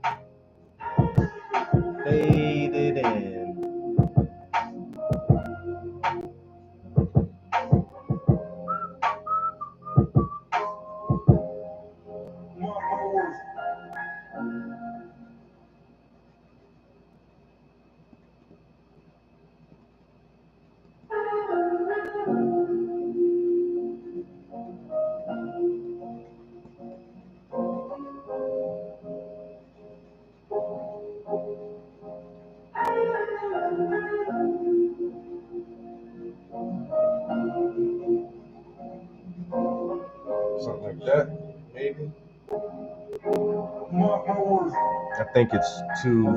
Fade it in. Something like that, maybe. I think it's too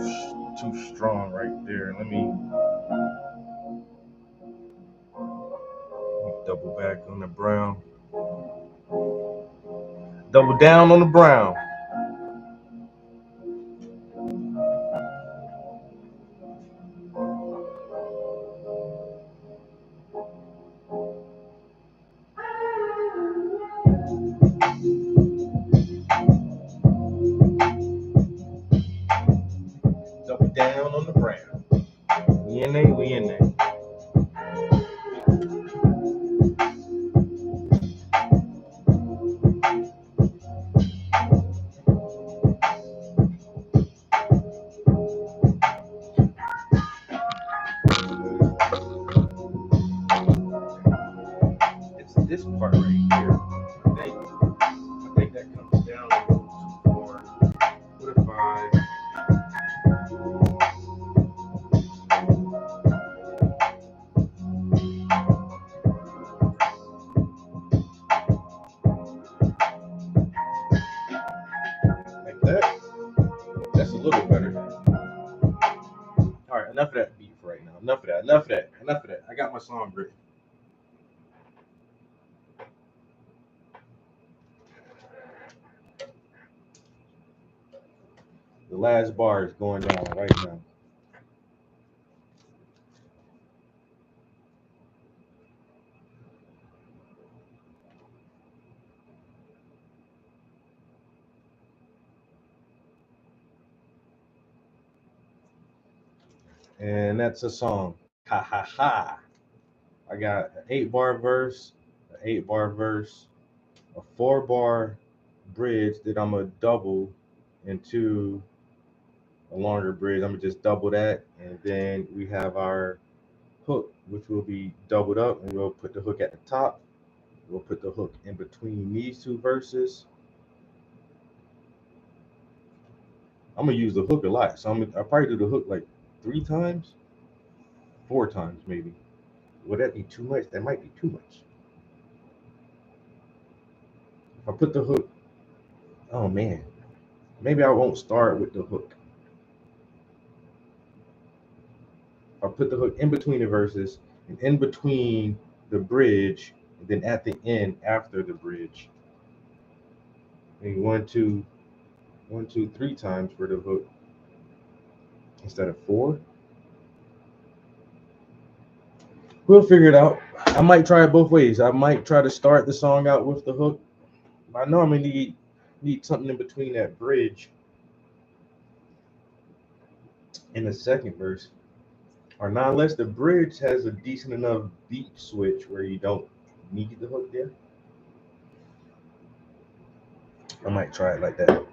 strong right there. Let me double back on the brown. Double down on the brown. Double down on the brown. We in there. little bit better. All right, enough of that beat for right now. Enough of that. I got my song written. The last bar is going down right now. And that's a song. Ha ha ha. I got an 8-bar verse, an 8-bar verse, a 4-bar bridge that I'm gonna double into a longer bridge. I'm gonna just double that, and then we have our hook, which will be doubled up, and we'll put the hook at the top. We'll put the hook in between these two verses. I'm gonna use the hook a lot, so I'll probably do the hook like 3 times, 4 times maybe. Would that be too much? That might be too much. If I put the hook, oh man, maybe I won't start with the hook. I'll put the hook in between the verses and in between the bridge, and then at the end after the bridge. Maybe 1, 2, 3 times for the hook instead of 4. We'll figure it out. I might try it both ways. I might try to start the song out with the hook. I normally need something in between that bridge in the second verse. Or not unless the bridge has a decent enough beat switch where you don't need the hook there. I might try it like that.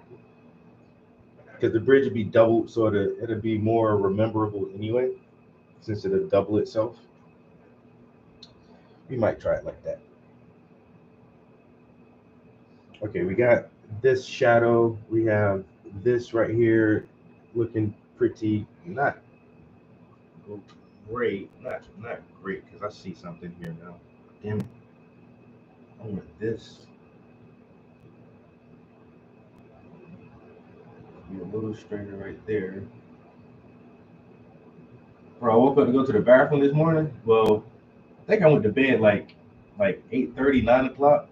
Because the bridge would be doubled, so it'll be more rememberable anyway, since it'll double itself. We might try it like that. Okay, we got this shadow. We have this right here looking pretty, not great, not great, because I see something here now. Damn it. I want this. Be a little straighter right there. Bro, I woke up to go to the bathroom this morning. Well, I think I went to bed like 8:30, 9 o'clock.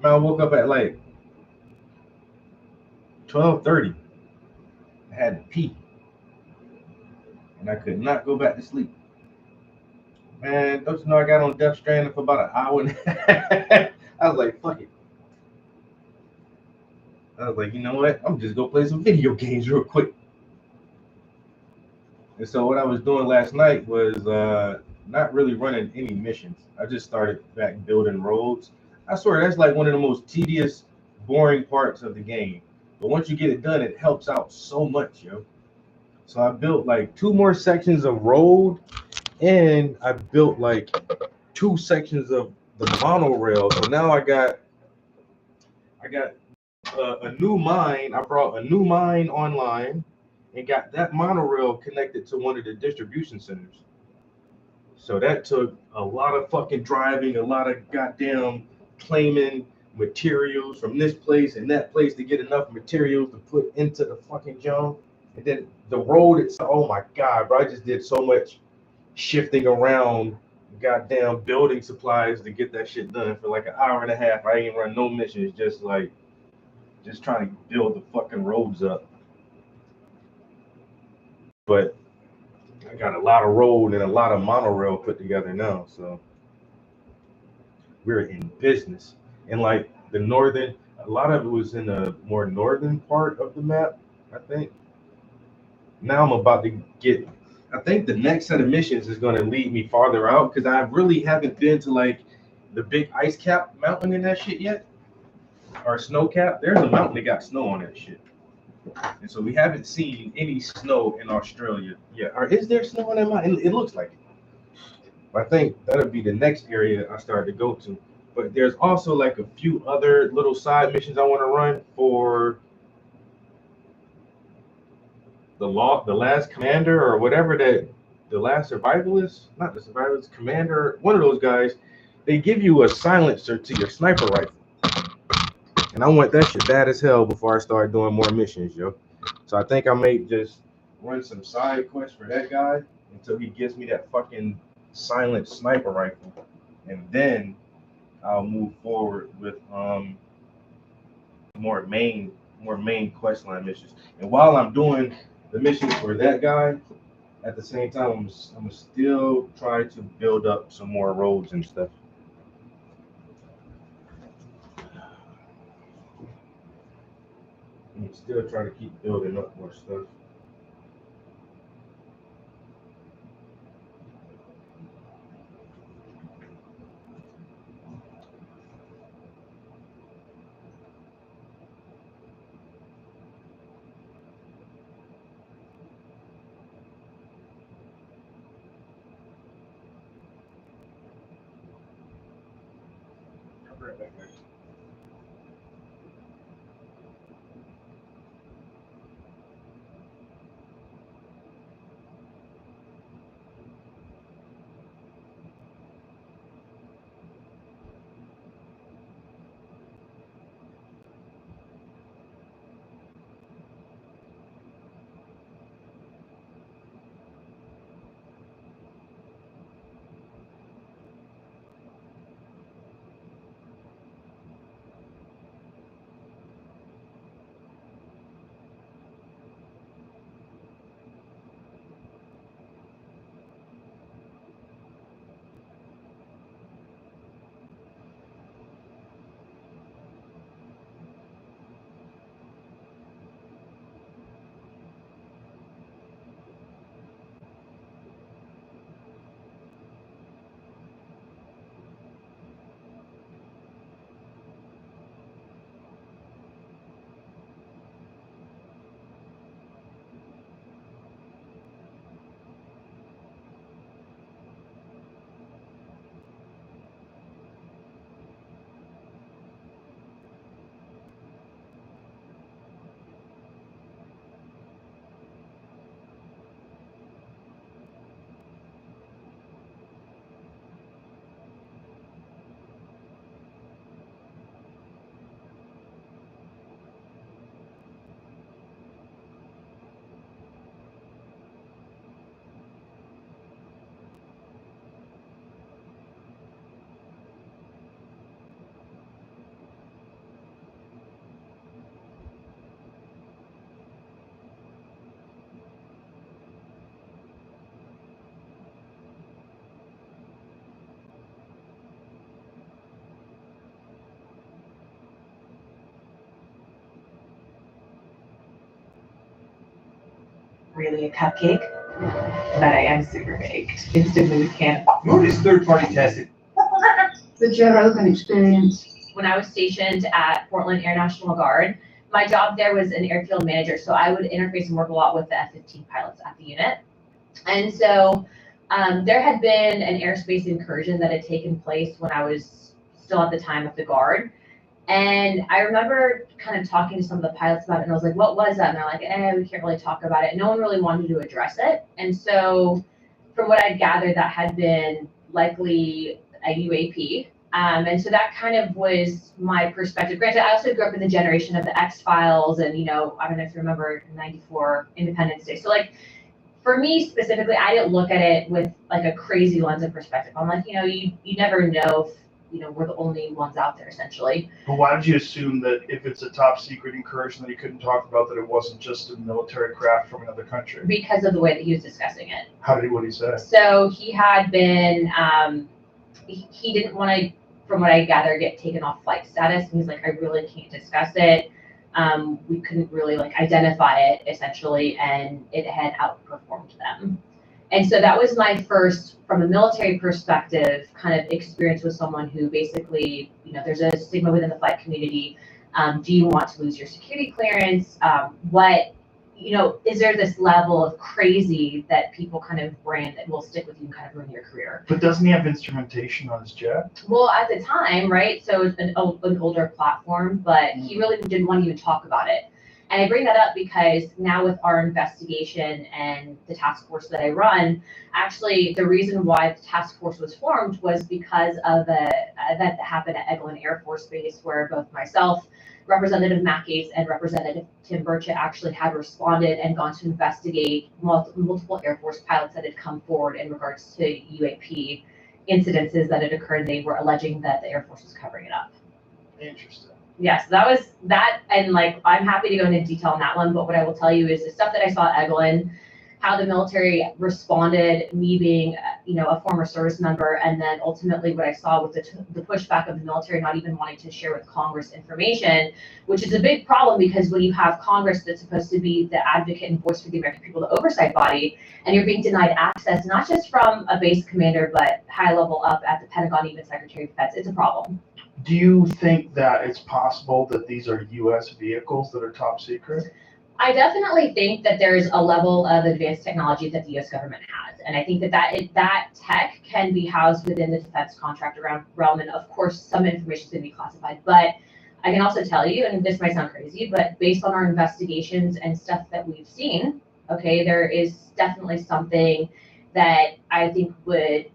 Man, I woke up at like 12:30. I had to pee. And I could not go back to sleep. Man, don't you know I got on Death Stranding for about an hour and a half? I was like, fuck it. I was like, you know what? I'm just gonna play some video games real quick. And so what I was doing last night was not really running any missions. I just started back building roads. I swear that's like one of the most tedious, boring parts of the game. But once you get it done, it helps out so much, yo. So I built like 2 more sections of road, and I built like 2 sections of the monorail. So now I got a new mine. I brought a new mine online and got that monorail connected to one of the distribution centers. So that took a lot of fucking driving, a lot of goddamn claiming materials from this place and that place to get enough materials to put into the fucking junk. And then the road itself, oh my God, bro, I just did so much shifting around goddamn building supplies to get that shit done for like an hour and a half. I ain't run no missions, just trying to build the fucking roads up. But I got a lot of road and a lot of monorail put together now, so we're in business. And like the northern, a lot of it was in the more northern part of the map, I think. Now I'm about to get, I think the next set of missions is going to lead me farther out, because I really haven't been to like the big ice cap mountain in that shit yet, or snow cap. There's a mountain that got snow on that shit. And so we haven't seen any snow in Australia yet. Or is there snow on that mountain? It looks like it. But I think that'll be the next area I start to go to. But there's also like a few other little side missions I want to run for the last commander or whatever, that the last survivalist, not the survivalist, commander, one of those guys. They give you a silencer to your sniper rifle. And I want that shit bad as hell before I start doing more missions, yo. So I think I may just run some side quests for that guy until he gives me that fucking silent sniper rifle, and then I'll move forward with more main quest line missions. And while I'm doing the missions for that guy, at the same time I'm still trying to build up some more roads and stuff. I'm still trying to keep building up more stuff. I'll be right back, guys. Really a cupcake, but I am super baked. Instant mood camp. Moody's third-party tested. The Joe Rogan experience. When I was stationed at Portland Air National Guard, my job there was an airfield manager, so I would interface and work a lot with the F-15 pilots at the unit. And so there had been an airspace incursion that had taken place when I was still at the time with the Guard. And I remember kind of talking to some of the pilots about it, and I was like, what was that? And they're like, we can't really talk about it. No one really wanted to address it. And so from what I gathered, that had been likely a UAP. And so that kind of was my perspective. Granted, I also grew up in the generation of the X-Files and, I don't know if you remember 94 Independence Day. So like, for me specifically, I didn't look at it with like a crazy lens of perspective. I'm like, you never know if, we're the only ones out there essentially. But why did you assume that if it's a top secret incursion that he couldn't talk about, that it wasn't just a military craft from another country? Because of the way that he was discussing it. What did he say? So he had been, he didn't want to, from what I gather, get taken off flight status. And he's like, I really can't discuss it. We couldn't really identify it essentially, and it had outperformed them. And so that was my first, from a military perspective, kind of experience with someone who basically, there's a stigma within the flight community. Do you want to lose your security clearance? Is there this level of crazy that people kind of brand that will stick with you and kind of ruin your career? But doesn't he have instrumentation on his jet? Well, at the time, right? So it's an older platform, but he really didn't want to even talk about it. And I bring that up because now with our investigation and the task force that I run, actually the reason why the task force was formed was because of an event that happened at Eglin Air Force Base where both myself Representative Matt Gaetz and Representative Tim Burchett actually had responded and gone to investigate multiple Air Force pilots that had come forward in regards to UAP incidences that had occurred. They were alleging that the Air Force was covering it up. Interesting. Yes, that was that, and like I'm happy to go into detail on that one, but what I will tell you is the stuff that I saw at Eglin, how the military responded, me being, a former service member, and then ultimately what I saw was the pushback of the military not even wanting to share with Congress information, which is a big problem because when you have Congress that's supposed to be the advocate and voice for the American people, the oversight body, and you're being denied access, not just from a base commander, but high level up at the Pentagon, even Secretary of Defense, it's a problem. Do you think that it's possible that these are U.S. vehicles that are top secret? I definitely think that there's a level of advanced technology that the U.S. government has, and I think that tech can be housed within the defense contract realm, and of course, some information is going to be classified. But I can also tell you, and this might sound crazy, but based on our investigations and stuff that we've seen, okay, there is definitely something that I think would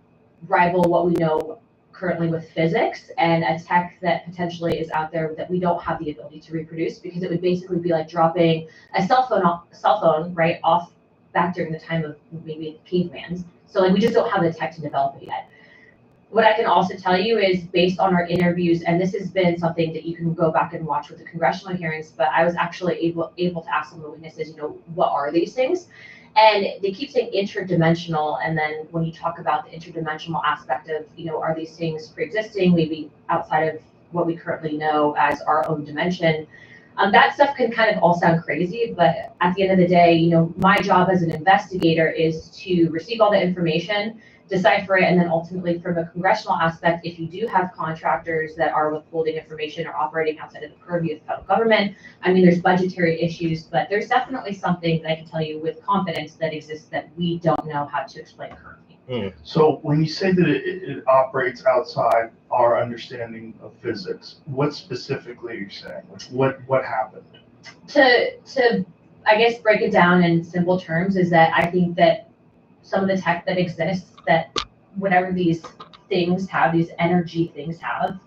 rival what we know currently with physics, and a tech that potentially is out there that we don't have the ability to reproduce, because it would basically be like dropping a cell phone right off back during the time of maybe caveman. So like we just don't have the tech to develop it yet. What I can also tell you is based on our interviews, and this has been something that you can go back and watch with the congressional hearings, but I was actually able to ask some of the witnesses, what are these things? And they keep saying interdimensional, and then when you talk about the interdimensional aspect of, are these things pre-existing, maybe outside of what we currently know as our own dimension, that stuff can kind of all sound crazy, but at the end of the day, my job as an investigator is to receive all the information, decipher it, and then ultimately from a congressional aspect, if you do have contractors that are withholding information or operating outside of the purview of the federal government, there's budgetary issues, but there's definitely something that I can tell you with confidence that exists that we don't know how to explain currently. So when you say that it operates outside our understanding of physics, what specifically are you saying? What happened? To I guess break it down in simple terms is that I think that some of the tech that exists, that whatever these things have, these energy things have,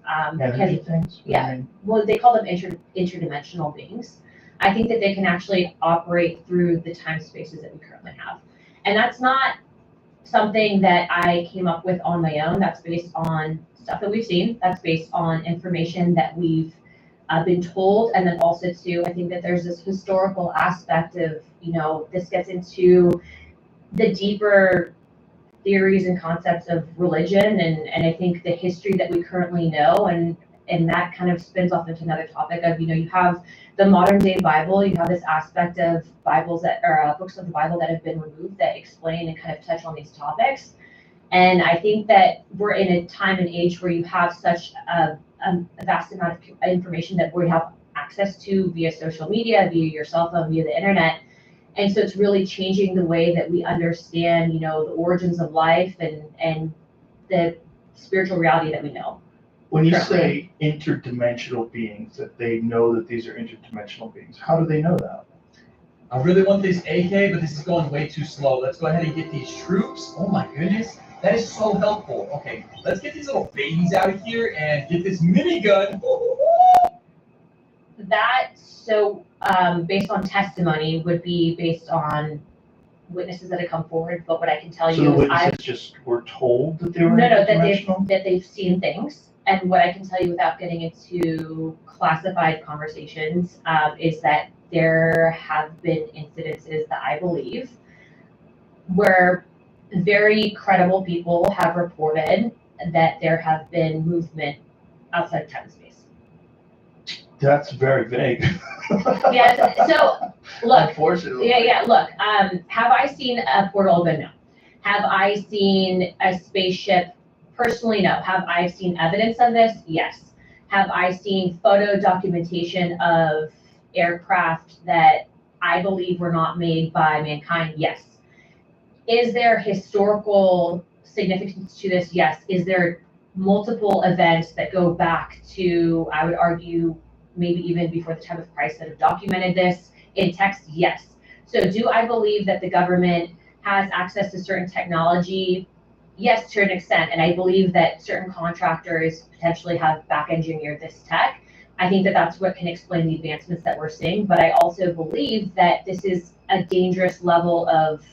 well, they call them interdimensional beings. I think that they can actually operate through the time spaces that we currently have. And that's not something that I came up with on my own. That's based on stuff that we've seen. That's based on information that we've been told. And then also too, I think that there's this historical aspect of, this gets into the deeper theories and concepts of religion, and I think the history that we currently know, and that kind of spins off into another topic of, you have the modern day Bible, you have this aspect of Bibles that are books of the Bible that have been removed that explain and kind of touch on these topics. And I think that we're in a time and age where you have such a vast amount of information that we have access to via social media, via your cell phone, via the internet. And so it's really changing the way that we understand, the origins of life and the spiritual reality that we know. When you say interdimensional beings, that they know that these are interdimensional beings, how do they know that? I really want this AK, but this is going way too slow. Let's go ahead and get these troops. Oh my goodness, that is so helpful. Okay, let's get these little babies out of here and get this minigun. Based on testimony would be based on witnesses that have come forward, but what I can tell you So the is witnesses just were told that they were that they've seen things, and what I can tell you without getting into classified conversations is that there have been incidences that I believe where very credible people have reported that there have been movement outside of time and space. That's very vague. Yeah, so look. Unfortunately. Yeah, look. Have I seen a portal open? No. Have I seen a spaceship? Personally, no. Have I seen evidence of this? Yes. Have I seen photo documentation of aircraft that I believe were not made by mankind? Yes. Is there historical significance to this? Yes. Is there multiple events that go back to, I would argue, maybe even before the time of Christ that have documented this in text? Yes. So do I believe that the government has access to certain technology? Yes, to an extent. And I believe that certain contractors potentially have back engineered this tech. I think that that's what can explain the advancements that we're seeing, but I also believe that this is a dangerous level of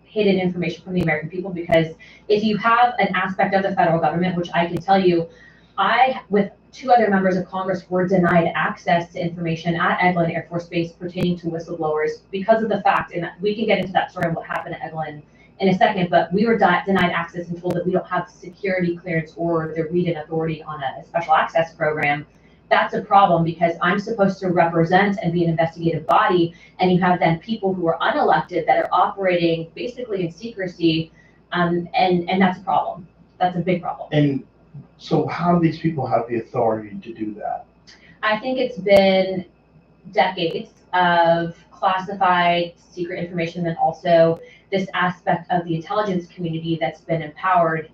hidden information from the American people, because if you have an aspect of the federal government, which I can tell you, I, with 2 other members of Congress, were denied access to information at Eglin Air Force Base pertaining to whistleblowers because of the fact, and we can get into that story and what happened at Eglin in a second, but we were denied access and told that we don't have security clearance or the read-in authority on a special access program. That's a problem, because I'm supposed to represent and be an investigative body, and you have then people who are unelected that are operating basically in secrecy, and that's a problem. That's a big problem. And so how do these people have the authority to do that? I think it's been decades of classified secret information, and also this aspect of the intelligence community that's been empowered.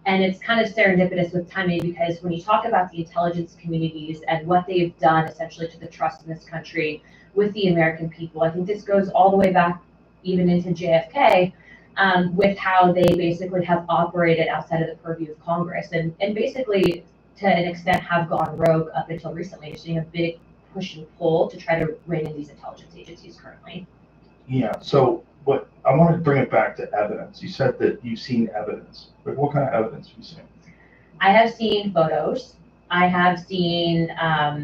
And it's kind of serendipitous with timing, because when you talk about the intelligence communities and what they've done essentially to the trust in this country with the American people, I think this goes all the way back even into JFK, with how they basically have operated outside of the purview of Congress, and basically to an extent have gone rogue up until recently. You're seeing a big push and pull to try to rein in these intelligence agencies currently. Yeah, so what I want to bring it back to evidence. You said that you've seen evidence. Like, what kind of evidence have you seen? I have seen photos. I have seen.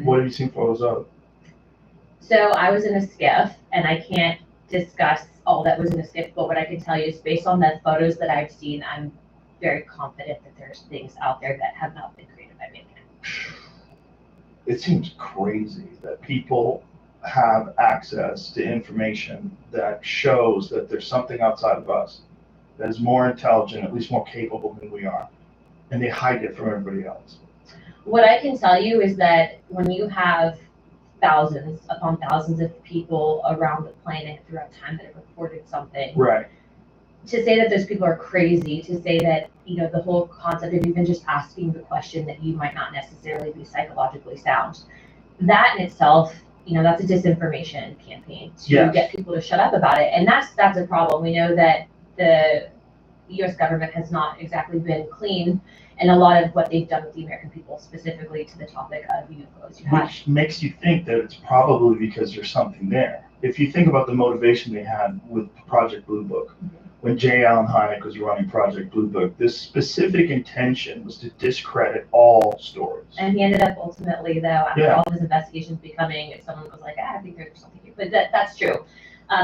What have you seen photos of? So I was in a skiff, and I can't discuss all that was in the skiff, but what I can tell you is based on the photos that I've seen, I'm very confident that there's things out there that have not been created by mankind. It seems crazy that people have access to information that shows that there's something outside of us that is more intelligent, at least more capable than we are, and they hide it from everybody else. What I can tell you is that when you have thousands upon thousands of people around the planet throughout time that have reported something, right? To say that those people are crazy, to say that, you know, the whole concept of even just asking the question that you might not necessarily be psychologically sound, that in itself, you know, that's a disinformation campaign to get people to shut up about it. And that's a problem. We know that the US government has not exactly been clean, and a lot of what they've done with the American people, specifically to the topic of UFOs. Which makes you think that it's probably because there's something there. If you think about the motivation they had with Project Blue Book, when J. Allen Hynek was running Project Blue Book, this specific intention was to discredit all stories. And he ended up ultimately, though, after all of his investigations becoming, if someone was like, I think there's something here. But that's true.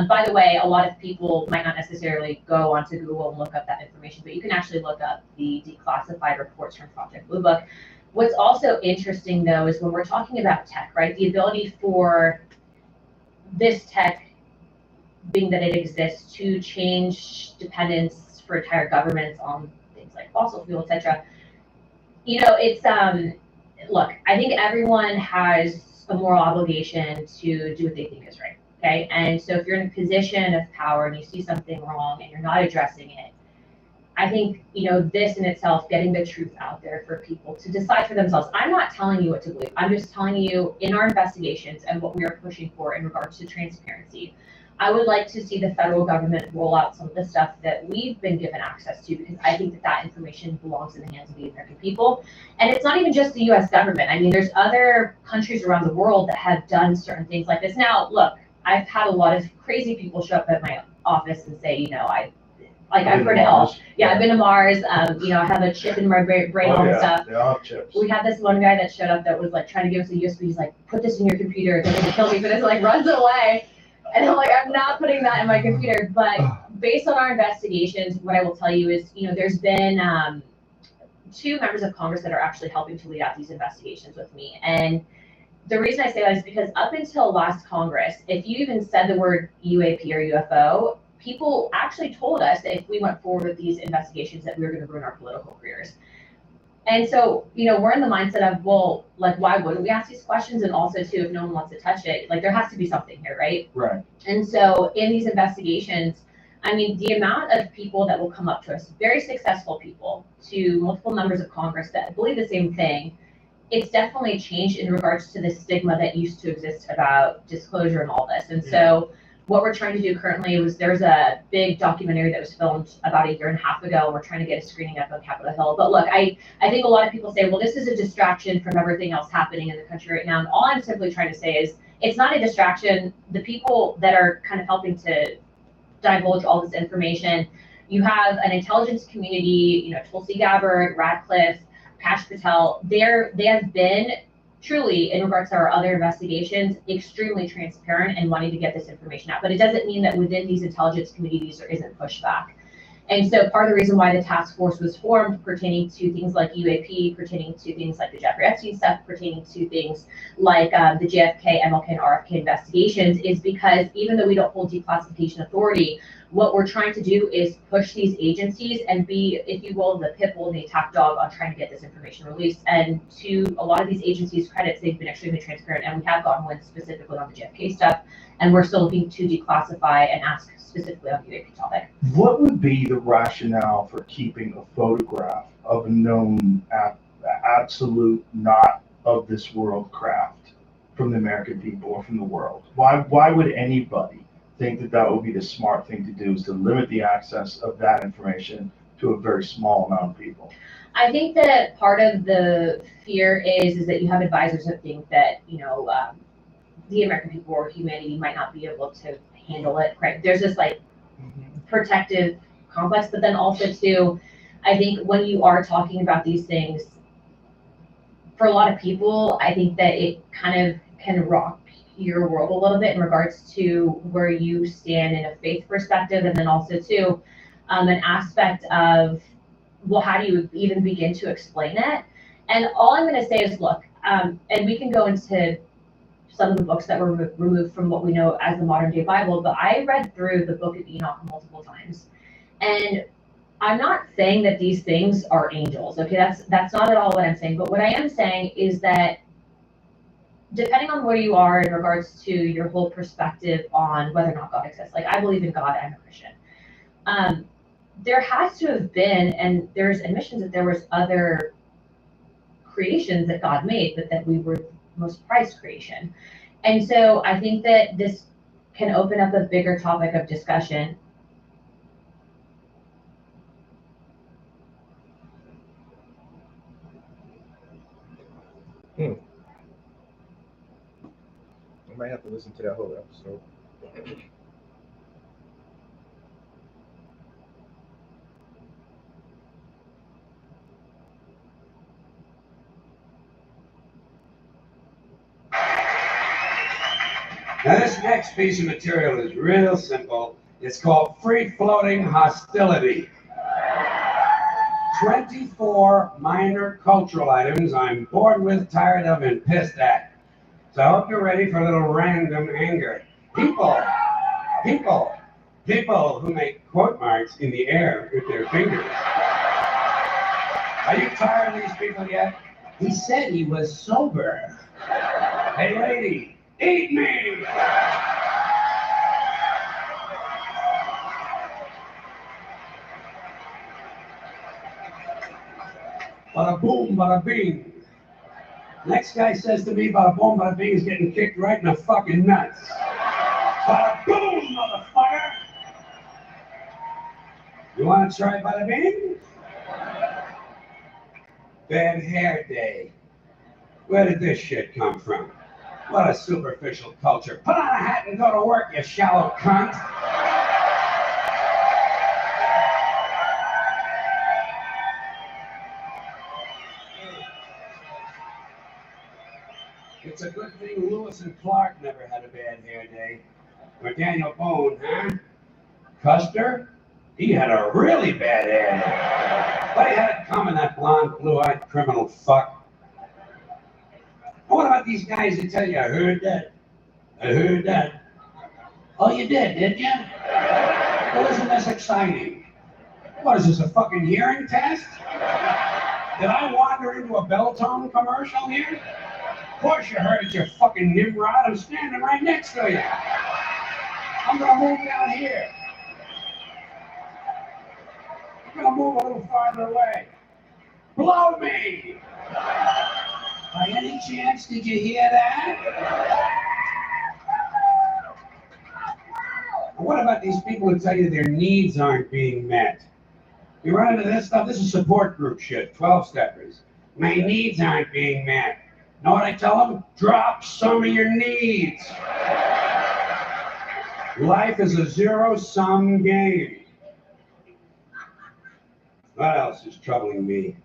By the way, a lot of people might not necessarily go onto Google and look up that information, but you can actually look up the declassified reports from Project Blue Book. What's also interesting, though, is when we're talking about tech, right, the ability for this tech, being that it exists, to change dependence for entire governments on things like fossil fuel, etc. You know, it's look, I think everyone has a moral obligation to do what they think is right. Okay, and so if you're in a position of power and you see something wrong and you're not addressing it, I think, you know, this in itself, getting the truth out there for people to decide for themselves. I'm not telling you what to believe. I'm just telling you, in our investigations and what we are pushing for in regards to transparency, I would like to see the federal government roll out some of the stuff that we've been given access to, because I think that that information belongs in the hands of the American people. And it's not even just the US government. I mean, there's other countries around the world that have done certain things like this. Now, look, I've had a lot of crazy people show up at my office and say, you know, I've heard it all. Yeah, I've been to Mars. You know, I have a chip in my brain, all this stuff. They all have chips. We had this one guy that showed up that was like trying to give us a USB. He's like, put this in your computer. They're gonna kill me for this. Like, runs away. And I'm like, I'm not putting that in my computer. But based on our investigations, what I will tell you is, you know, there's been 2 members of Congress that are actually helping to lead out these investigations with me. And the reason I say that is because up until last Congress, if you even said the word UAP or UFO, people actually told us that if we went forward with these investigations, that we were going to ruin our political careers. And so, you know, we're in the mindset of, well, like, why wouldn't we ask these questions? And also, too, if no one wants to touch it, like, there has to be something here, right? Right. And so in these investigations, I mean, the amount of people that will come up to us, very successful people, to multiple members of Congress that believe the same thing, it's definitely changed in regards to the stigma that used to exist about disclosure and all this. And so what we're trying to do currently was there's a big documentary that was filmed about 1.5 years ago. We're trying to get a screening up on Capitol Hill. But look, I think a lot of people say, well, this is a distraction from everything else happening in the country right now. And all I'm simply trying to say is it's not a distraction. The people that are kind of helping to divulge all this information, you have an intelligence community, you know, Tulsi Gabbard, Radcliffe, Kash Patel. They have been truly, in regards to our other investigations, extremely transparent and wanting to get this information out. But it doesn't mean that within these intelligence communities there isn't pushback. And so part of the reason why the task force was formed pertaining to things like UAP, pertaining to things like the Jeffrey Epstein stuff, pertaining to things like the JFK, MLK, and RFK investigations is because even though we don't hold declassification authority, what we're trying to do is push these agencies and be, if you will, the pit bull and the attack dog on trying to get this information released. And to a lot of these agencies' credits, they've been extremely transparent, and we have gotten wins specifically on the JFK stuff, and we're still looking to declassify and ask specifically on the UAP topic. What would be the rationale for keeping a photograph of a known absolute not of this world craft from the American people or from the world? Why would anybody think that that would be the smart thing to do, is to limit the access of that information to a very small amount of people? I think that part of the fear is that you have advisors that think that, you know, the American people or humanity might not be able to handle it. Right? There's this like protective complex, but then also too, I think when you are talking about these things, for a lot of people, I think that it kind of can rock your world a little bit in regards to where you stand in a faith perspective, and then also too, an aspect of, well, how do you even begin to explain it? And all I'm going to say is, look, and we can go into some of the books that were removed from what we know as the modern day Bible, but I read through the book of Enoch multiple times. And I'm not saying that these things are angels, okay? That's not at all what I'm saying. But what I am saying is that depending on where you are in regards to your whole perspective on whether or not God exists, like I believe in God, I'm a Christian. There has to have been, and there's admissions that there was other creations that God made, but that we were most prized creation. And so I think that this can open up a bigger topic of discussion. I might have to listen to that whole episode. Now this next piece of material is real simple. It's called Free Floating Hostility. 24 minor cultural items I'm bored with, tired of, and pissed at. So I hope you're ready for a little random anger. People who make quote marks in the air with their fingers. Are you tired of these people yet? He said he was sober. Hey lady, eat me! Bada boom, bada bing. Next guy says to me, bada boom, bada bing, is getting kicked right in the fucking nuts. Bada boom, motherfucker! You want to try bada bing? Bad hair day. Where did this shit come from? What a superficial culture. Put on a hat and go to work, you shallow cunt. It's a good thing Lewis and Clark never had a bad hair day. Or Daniel Boone, huh? Custer? He had a really bad hair day. But he had it coming, that blonde, blue-eyed criminal fuck. What about these guys that tell you, I heard that? I heard that. Oh, you did you? Well, isn't this exciting? What is this, a fucking hearing test? Did I wander into a Beltone commercial here? Of course you heard it, you fucking Nimrod. I'm standing right next to you. I'm gonna move down here. I'm gonna move a little farther away. Blow me! By any chance, did you hear that? these people who tell you their needs aren't being met. You run into this stuff, this is support group shit, 12-steppers. My needs aren't being met. Know what I tell them? Drop some of your needs. Life is a zero-sum game. What else is troubling me?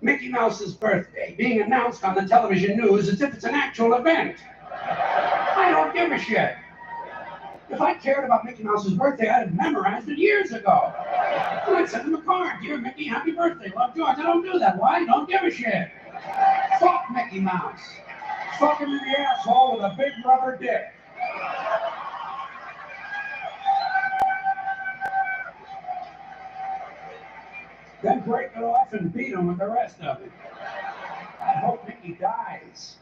Mickey Mouse's birthday being announced on the television news as if it's an actual event. I don't give a shit. If I cared about Mickey Mouse's birthday, I'd have memorized it years ago. And I'd send him a card. Dear Mickey, happy birthday. Love, George. I don't do that. Why? Don't give a shit. Fuck Mickey Mouse. Fuck him in the asshole with a big rubber dick. Then break it off and beat him with the rest of it. I hope Mickey dies.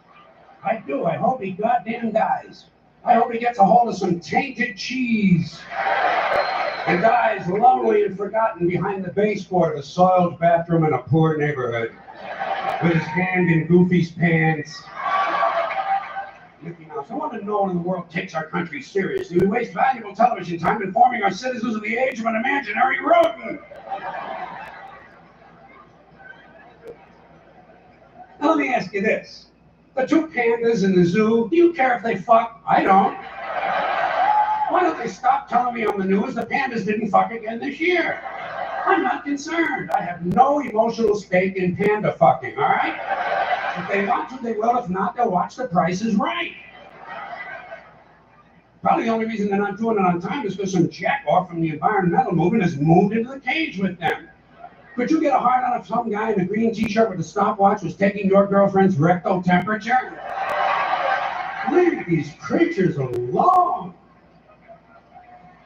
I do. I hope he goddamn dies. I hope he gets a hold of some tainted cheese and dies lonely and forgotten behind the baseboard of a soiled bathroom in a poor neighborhood with his hand in Goofy's pants. Mickey Mouse, I want to know when the world takes our country seriously. We waste valuable television time informing our citizens of the age of an imaginary rodent. Now let me ask you this. The two pandas in the zoo, do you care if they fuck? I don't. Why don't they stop telling me on the news the pandas didn't fuck again this year? I'm not concerned. I have no emotional stake in panda fucking, all right? If they want to, they will. If not, they'll watch The Price is Right. Probably the only reason they're not doing it on time is because some jackoff from the environmental movement has moved into the cage with them. Could you get a hard on if some guy in a green t-shirt with a stopwatch was taking your girlfriend's rectal temperature? Leave these creatures alone.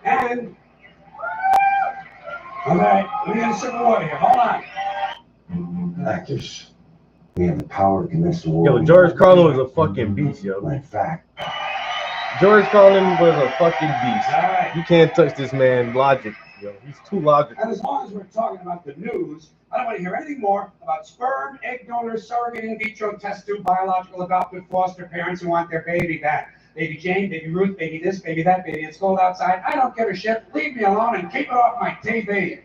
And, all right, let me get a sip of water here. Hold on. Actors, we have the power to commence the war. Yo, George Carlin was a fucking beast, yo. In fact, George Carlin was a fucking beast. All right. You can't touch this man logic, yo. He's too logical. And as long as we're talking about the news, I don't want to hear anything more about sperm, egg donors, surrogate in vitro test tube, biological adoptive foster parents who want their baby back. Baby Jane, baby Ruth, baby this, baby that, baby it's cold outside. I don't give a shit. Leave me alone and keep it off my TV.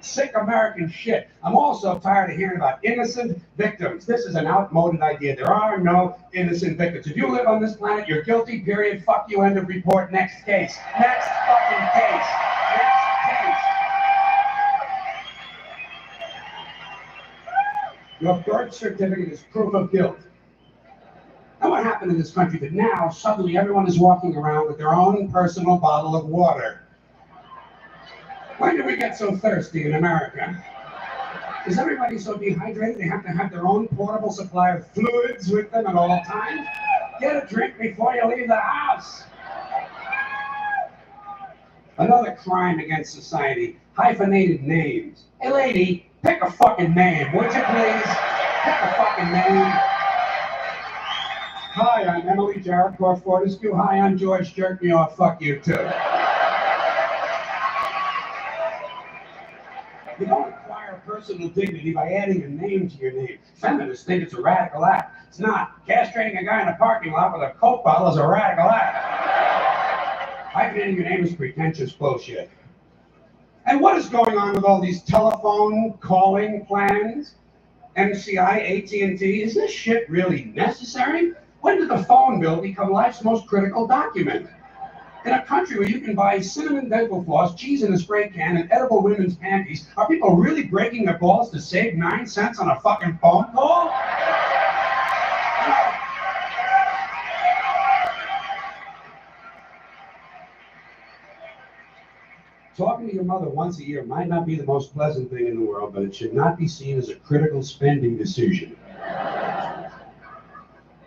Sick American shit. I'm also tired of hearing about innocent victims. This is an outmoded idea. There are no innocent victims. If you live on this planet, you're guilty, period. Fuck you, end of report. Next case. Next fucking case. Next case. Your birth certificate is proof of guilt. Now what happened in this country that now suddenly everyone is walking around with their own personal bottle of water? Why did we get so thirsty in America? Is everybody so dehydrated they have to have their own portable supply of fluids with them at all times? Get a drink before you leave the house. Another crime against society, hyphenated names. Hey lady, pick a fucking name, would you please? Pick a fucking name. Hi, I'm Emily Jericho Fortescue. Hi, I'm George Jerk Me Off. Fuck you too. You don't acquire personal dignity by adding a name to your name. Feminists think it's a radical act. It's not. Castrating a guy in a parking lot with a Coke bottle is a radical act. Hyphenating your name is pretentious bullshit. And what is going on with all these telephone calling plans? MCI, AT&T, is this shit really necessary? When did the phone bill become life's most critical document? In a country where you can buy cinnamon dental floss, cheese in a spray can, and edible women's panties, are people really breaking their balls to save 9 cents on a fucking phone call? Talking to your mother once a year might not be the most pleasant thing in the world, but it should not be seen as a critical spending decision.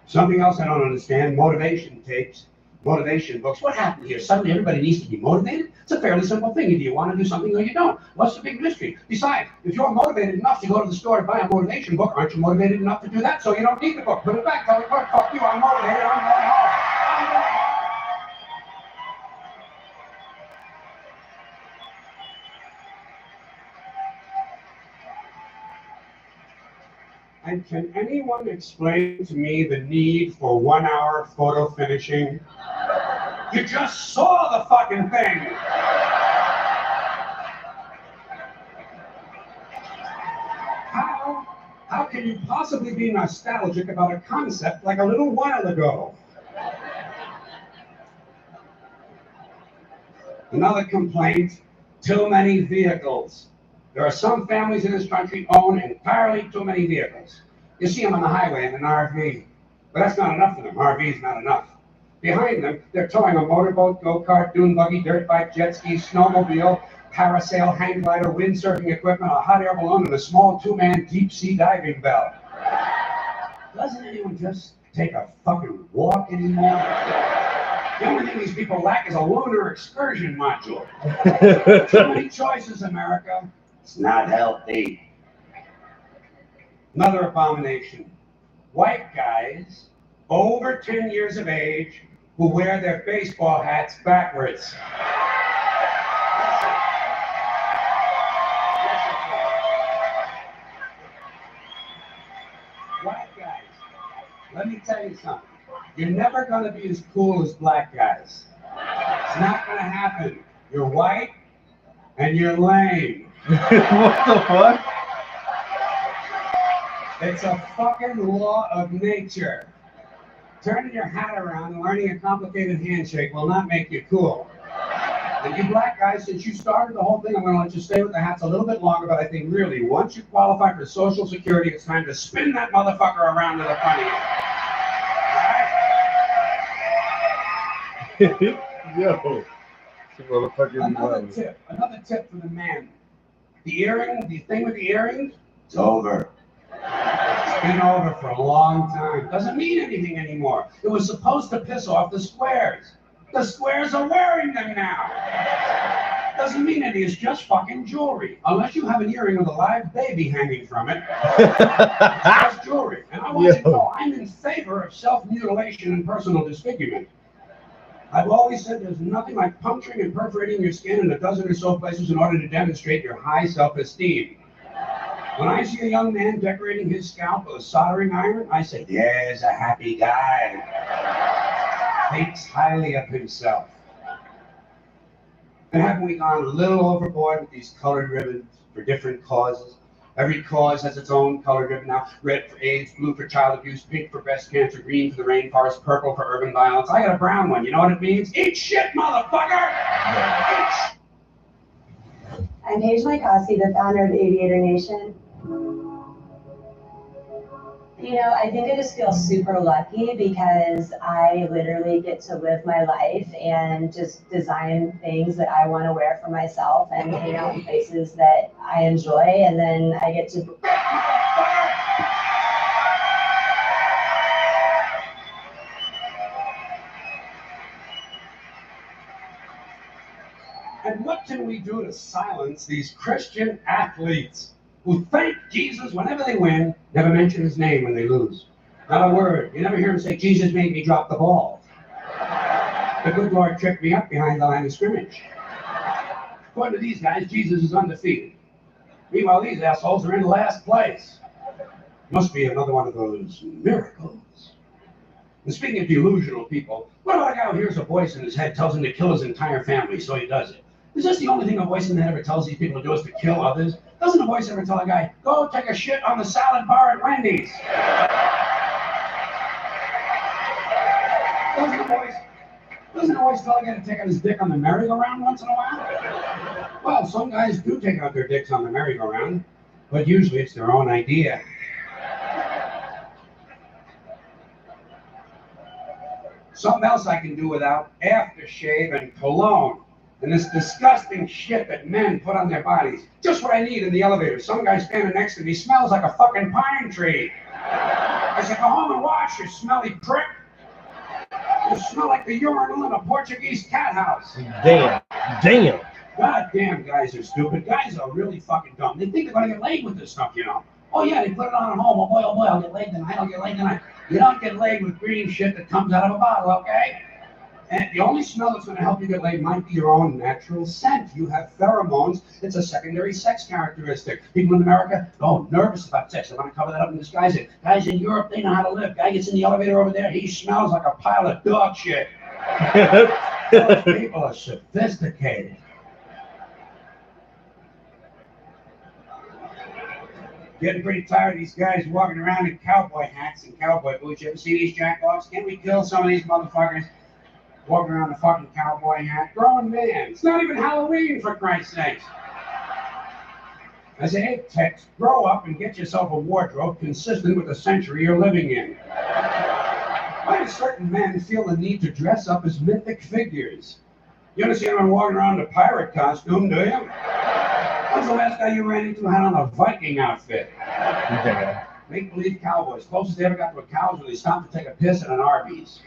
Something else I don't understand, motivation tapes, motivation books. What happened here? Suddenly everybody needs to be motivated? It's a fairly simple thing. Either you want to do something or you don't. What's the big mystery? Besides, if you're motivated enough to go to the store to buy a motivation book, aren't you motivated enough to do that? So you don't need the book. Put it back, tell the clerk, fuck you, I'm motivated, I'm going home. I'm going home. And can anyone explain to me the need for 1 hour photo finishing? You just saw the fucking thing. How can you possibly be nostalgic about a concept like a little while ago? Another complaint, too many vehicles. There are some families in this country own entirely too many vehicles. You see them on the highway in an RV, but that's not enough for them. RV is not enough. Behind them, they're towing a motorboat, go-kart, dune buggy, dirt bike, jet ski, snowmobile, parasail, hang glider, windsurfing equipment, a hot air balloon, and a small two-man deep-sea diving bell. Doesn't anyone just take a fucking walk anymore? The only thing these people lack is a lunar excursion module. Too many choices, America. It's not healthy. Another abomination. White guys over 10 years of age who wear their baseball hats backwards. White guys, let me tell you something. You're never going to be as cool as black guys. It's not going to happen. You're white and you're lame. What the fuck? It's a fucking law of nature. Turning your hat around and learning a complicated handshake will not make you cool. And you black guys, since you started the whole thing, I'm going to let you stay with the hats a little bit longer, but I think really, once you qualify for Social Security, it's time to spin that motherfucker around to the front of you. Yo. This motherfucker is Another tip for the man. The thing with the earrings, it's over. It's been over for a long time. Doesn't mean anything anymore. It was supposed to piss off the squares. The squares are wearing them now. Doesn't mean anything. It's just fucking jewelry. Unless you have an earring with a live baby hanging from it. It's just jewelry. And I want you to know, I'm in favor of self-mutilation and personal disfigurement. I've always said there's nothing like puncturing and perforating your skin in a dozen or so places in order to demonstrate your high self-esteem. When I see a young man decorating his scalp with a soldering iron, I say, there's a happy guy. Thinks highly of himself. And haven't we gone a little overboard with these colored ribbons for different causes? Every cause has its own colored ribbon now. Red for AIDS, blue for child abuse, pink for breast cancer, green for the rainforest, purple for urban violence. I got a brown one. You know what it means? Eat shit, motherfucker! I'm Paige Mykowski, the founder of Aviator Nation. You know, I think I just feel super lucky because I literally get to live my life and just design things that I want to wear for myself and hang out in places that I enjoy, and then I get to And what can we do to silence these Christian athletes who thank Jesus whenever they win, never mention his name when they lose? Not a word. You never hear him say, Jesus made me drop the ball. The good Lord tricked me up behind the line of scrimmage. According to these guys, Jesus is undefeated. Meanwhile, these assholes are in last place. Must be another one of those miracles. And speaking of delusional people, what about a guy who hears a voice in his head tells him to kill his entire family, so he does it? Is this the only thing a voice in the head ever tells these people to do is to kill others? Doesn't a voice ever tell a guy, go take a shit on the salad bar at Wendy's? Doesn't a voice tell a guy to take out his dick on the merry-go-round once in a while? Well, some guys do take out their dicks on the merry-go-round, but usually it's their own idea. Something else I can do without: aftershave and cologne. And this disgusting shit that men put on their bodies. Just what I need in the elevator. Some guy standing next to me smells like a fucking pine tree. I said, go home and wash, you smelly prick. You smell like the urinal in a Portuguese cat house. Damn. God damn, guys are stupid. Guys are really fucking dumb. They think they're gonna get laid with this stuff, you know. Oh yeah, they put it on at home. Oh boy, I'll get laid tonight. I'll get laid tonight. You don't get laid with green shit that comes out of a bottle, okay? And the only smell that's going to help you get laid might be your own natural scent. You have pheromones. It's a secondary sex characteristic. People in America, nervous about sex. They want to cover that up and disguise it. Guys in Europe, they know how to live. Guy gets in the elevator over there, he smells like a pile of dog shit. Those people are sophisticated. Getting pretty tired of these guys walking around in cowboy hats and cowboy boots. You ever see these jackoffs? Can't we kill some of these motherfuckers walking around in a fucking cowboy hat? Grown man. It's not even Halloween, for Christ's sakes. I say, hey, Tex, grow up and get yourself a wardrobe consistent with the century you're living in. Why do certain men feel the need to dress up as mythic figures? You ever see anyone walking around in a pirate costume, do you? When's the last guy you ran into had on a Viking outfit? Yeah. Make-believe cowboys. Closest they ever got to a cow was when they stopped to take a piss at an Arby's.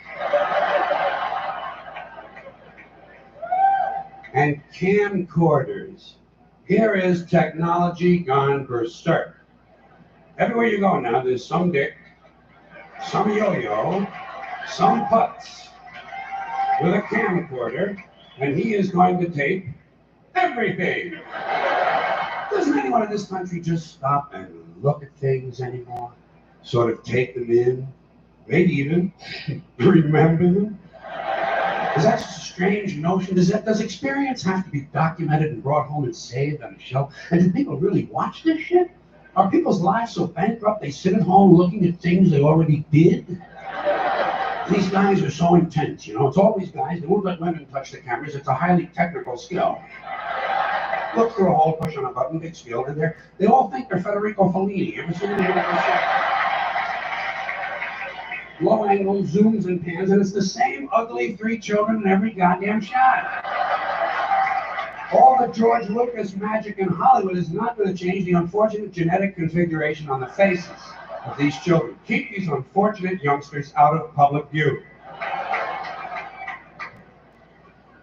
And camcorders. Here is technology gone berserk. Everywhere you go now, there's some dick, some yo-yo, some putz with a camcorder, and he is going to tape everything. Doesn't anyone in this country just stop and look at things anymore? Sort of take them in, maybe even remember them? Is that just a strange notion? Does experience have to be documented and brought home and saved on a shelf? And do people really watch this shit? Are people's lives so bankrupt they sit at home looking at things they already did? These guys are so intense, you know. It's all these guys. They won't let women touch the cameras. It's a highly technical skill. Look through a hole, push on a button, big skill, and they all think they're Federico Fellini. You ever seen any of that? Low angle zooms and pans, and it's the same ugly 3 children in every goddamn shot. All the George Lucas magic in Hollywood is not going to change the unfortunate genetic configuration on the faces of these children. Keep these unfortunate youngsters out of public view.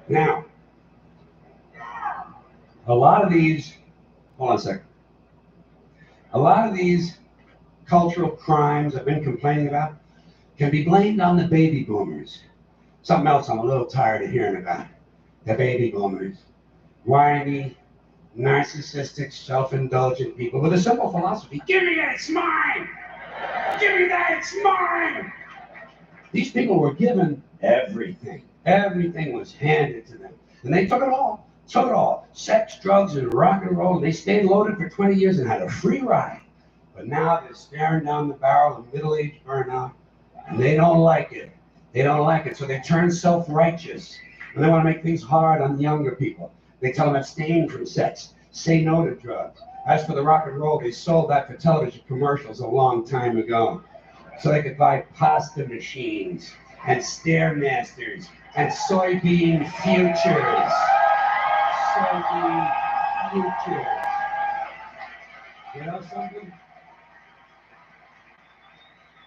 Now, a lot of these, hold on a second. A lot of these cultural crimes I've been complaining about can be blamed on the baby boomers. Something else I'm a little tired of hearing about. The baby boomers. Whiny, narcissistic, self-indulgent people with a simple philosophy. Give me that, it's mine! Give me that, it's mine! These people were given everything. Everything was handed to them. And they took it all. Took it all. Sex, drugs, and rock and roll. And they stayed loaded for 20 years and had a free ride. But now they're staring down the barrel of middle-aged burnout. And they don't like it. They don't like it. So they turn self-righteous. And they want to make things hard on younger people. They tell them abstain from sex. Say no to drugs. As for the rock and roll, they sold that for television commercials a long time ago. So they could buy pasta machines and Stairmasters and soybean futures. Soybean futures. You know something?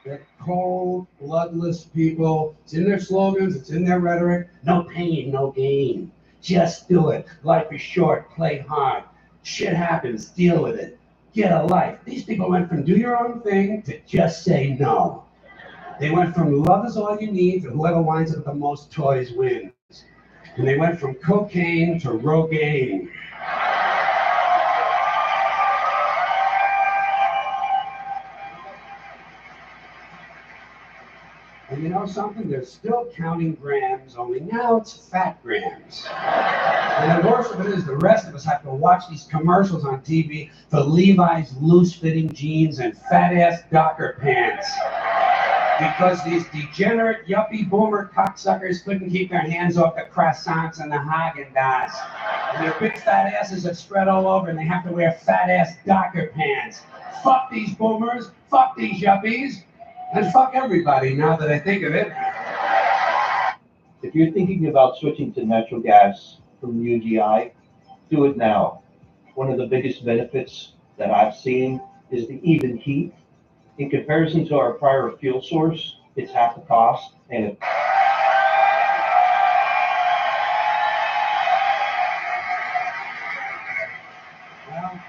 They're cold, bloodless people. It's in their slogans, it's in their rhetoric. No pain, no gain. Just do it. Life is short, play hard. Shit happens, deal with it. Get a life. These people went from do your own thing to just say no. They went from love is all you need to whoever winds up with the most toys wins. And they went from cocaine to Rogaine. And you know something? They're still counting grams, only now it's fat grams. And the worst of it is the rest of us have to watch these commercials on TV for Levi's loose-fitting jeans and fat-ass Docker pants. Because these degenerate, yuppie, boomer cocksuckers couldn't keep their hands off the croissants and the Haagen-Dazs. And their big fat asses are spread all over and they have to wear fat-ass Docker pants. Fuck these boomers, fuck these yuppies, and fuck everybody now that I think of it. If you're thinking about switching to natural gas from UGI, do it now. One of the biggest benefits that I've seen is the even heat. In comparison to our prior fuel source, it's half the cost, and it Well,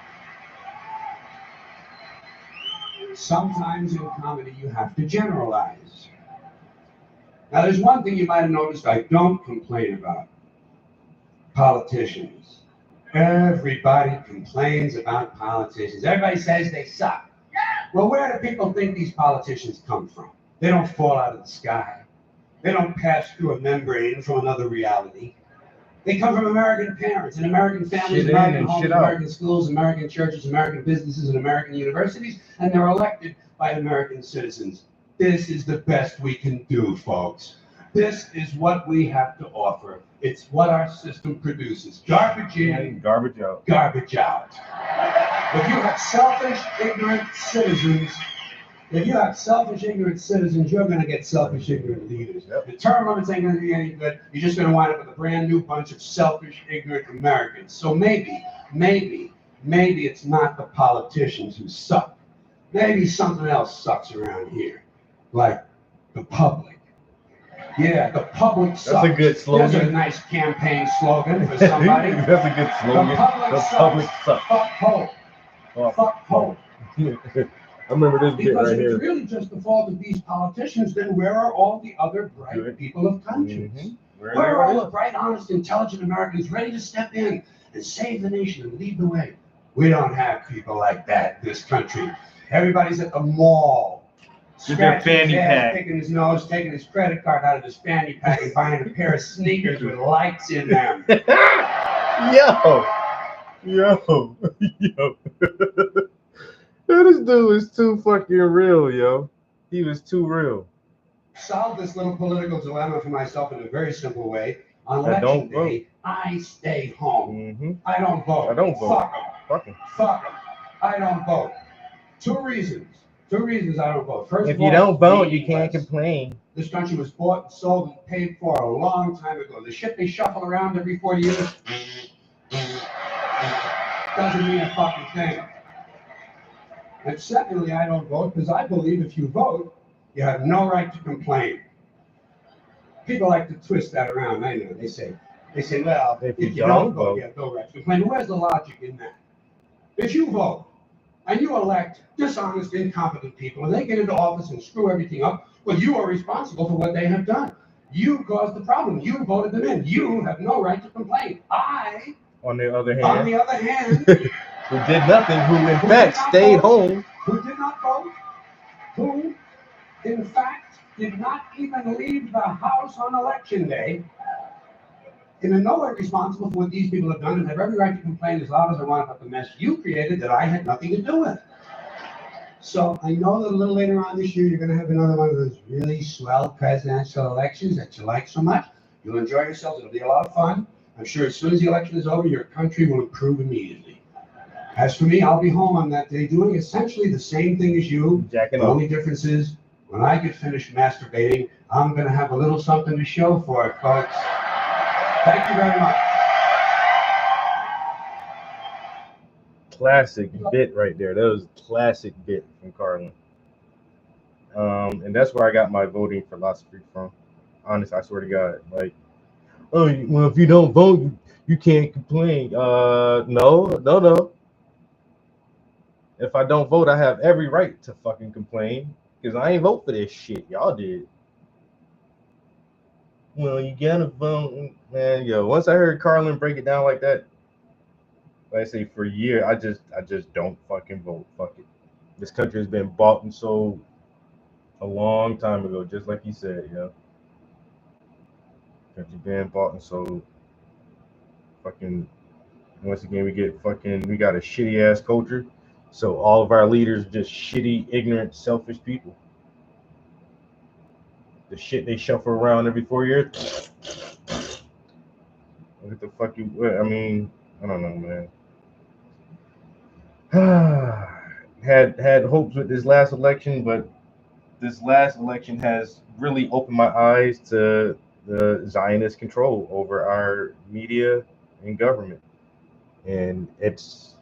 sometimes in comedy you have to generalize. Now there's one thing you might have noticed I don't complain about. Politicians. Everybody complains about politicians. Everybody says they suck. Well, where do people think these politicians come from? They don't fall out of the sky. They don't pass through a membrane from another reality. They come from American parents and American families, Shit in American and homes, shit out. American schools, American churches, American businesses, and American universities, and they're elected by American citizens. This is the best we can do, folks. This is what we have to offer. It's what our system produces. Garbage in, Garbage out. garbage out. If you have selfish, ignorant citizens, you're going to get selfish, ignorant leaders. The term limits ain't going to be any good. You're just going to wind up with a brand new bunch of selfish, ignorant Americans. So maybe it's not the politicians who suck. Maybe something else sucks around here, like the public. Yeah, the public sucks. That's a good slogan. There's a nice campaign slogan for somebody. That's a good slogan. The public sucks. Fuck hope. Fuck hope. I remember this bit Because right if it's here. really just the fault of these politicians, then where are all the other bright people of conscience? Mm-hmm. Where are all the bright, honest, intelligent Americans ready to step in and save the nation and lead the way? We don't have people like that in this country. Everybody's at the mall, With their scratching his fanny ass, pack. picking his nose, taking his credit card out of his fanny pack and buying a pair of sneakers with lights in them. Yo. This dude is too fucking real, yo. He was too real. Solve this little political dilemma for myself in a very simple way. On I don't election day, I stay home. Mm-hmm. I don't vote. I don't vote. Fuck 'em. Fuck 'em. Fuck 'em. I don't vote. Two reasons I don't vote. First If of you all, don't vote, you meaningless. can't complain. This country was bought and sold and paid for a long time ago. The shit they shuffle around every 4 years doesn't mean a fucking thing. And secondly, I don't vote because I believe if you vote, you have no right to complain. People like to twist that around. I know. They say, well, if you don't vote, you have no right to complain. Where's the logic in that? If you vote and you elect dishonest, incompetent people, and they get into office and screw everything up, well, you are responsible for what they have done. You caused the problem. You voted them in. You have no right to complain. On the other On hand, the other hand, who did nothing, who in fact stayed home. who did not vote, who, in fact, did not even leave the house on election day, and are no way responsible for what these people have done and have every right to complain as loud as they want about the mess you created that I had nothing to do with. So I know that a little later on this year, you're going to have another one of those really swell presidential elections that you like so much. You'll enjoy yourselves. It'll be a lot of fun. I'm sure as soon as the election is over, your country will improve immediately. As for me, I'll be home on that day doing essentially the same thing as you. Jacking The off. only difference is when I get finished masturbating, I'm going to have a little something to show for it, folks. Thank you very much. Classic bit right there. That was a classic bit from Carlin. And that's where I got my voting philosophy from. Honest, I swear to God. Like, oh, well, if you don't vote, you can't complain. No. If I don't vote, I have every right to fucking complain because I ain't vote for this shit. Y'all did. Well, you gotta vote, man. Yo, once I heard Carlin break it down like that, like I say, for a year, I just don't fucking vote. Fuck it. This country has been bought and sold a long time ago, just like he said, yo. Country been bought and sold. Fucking, once again, we got a shitty ass culture. So all of our leaders just shitty, ignorant, selfish people. The shit they shuffle around every 4 years. What the fuck you? I mean, I don't know, man. had hopes with this last election, but this last election has really opened my eyes to the Zionist control over our media and government, and it's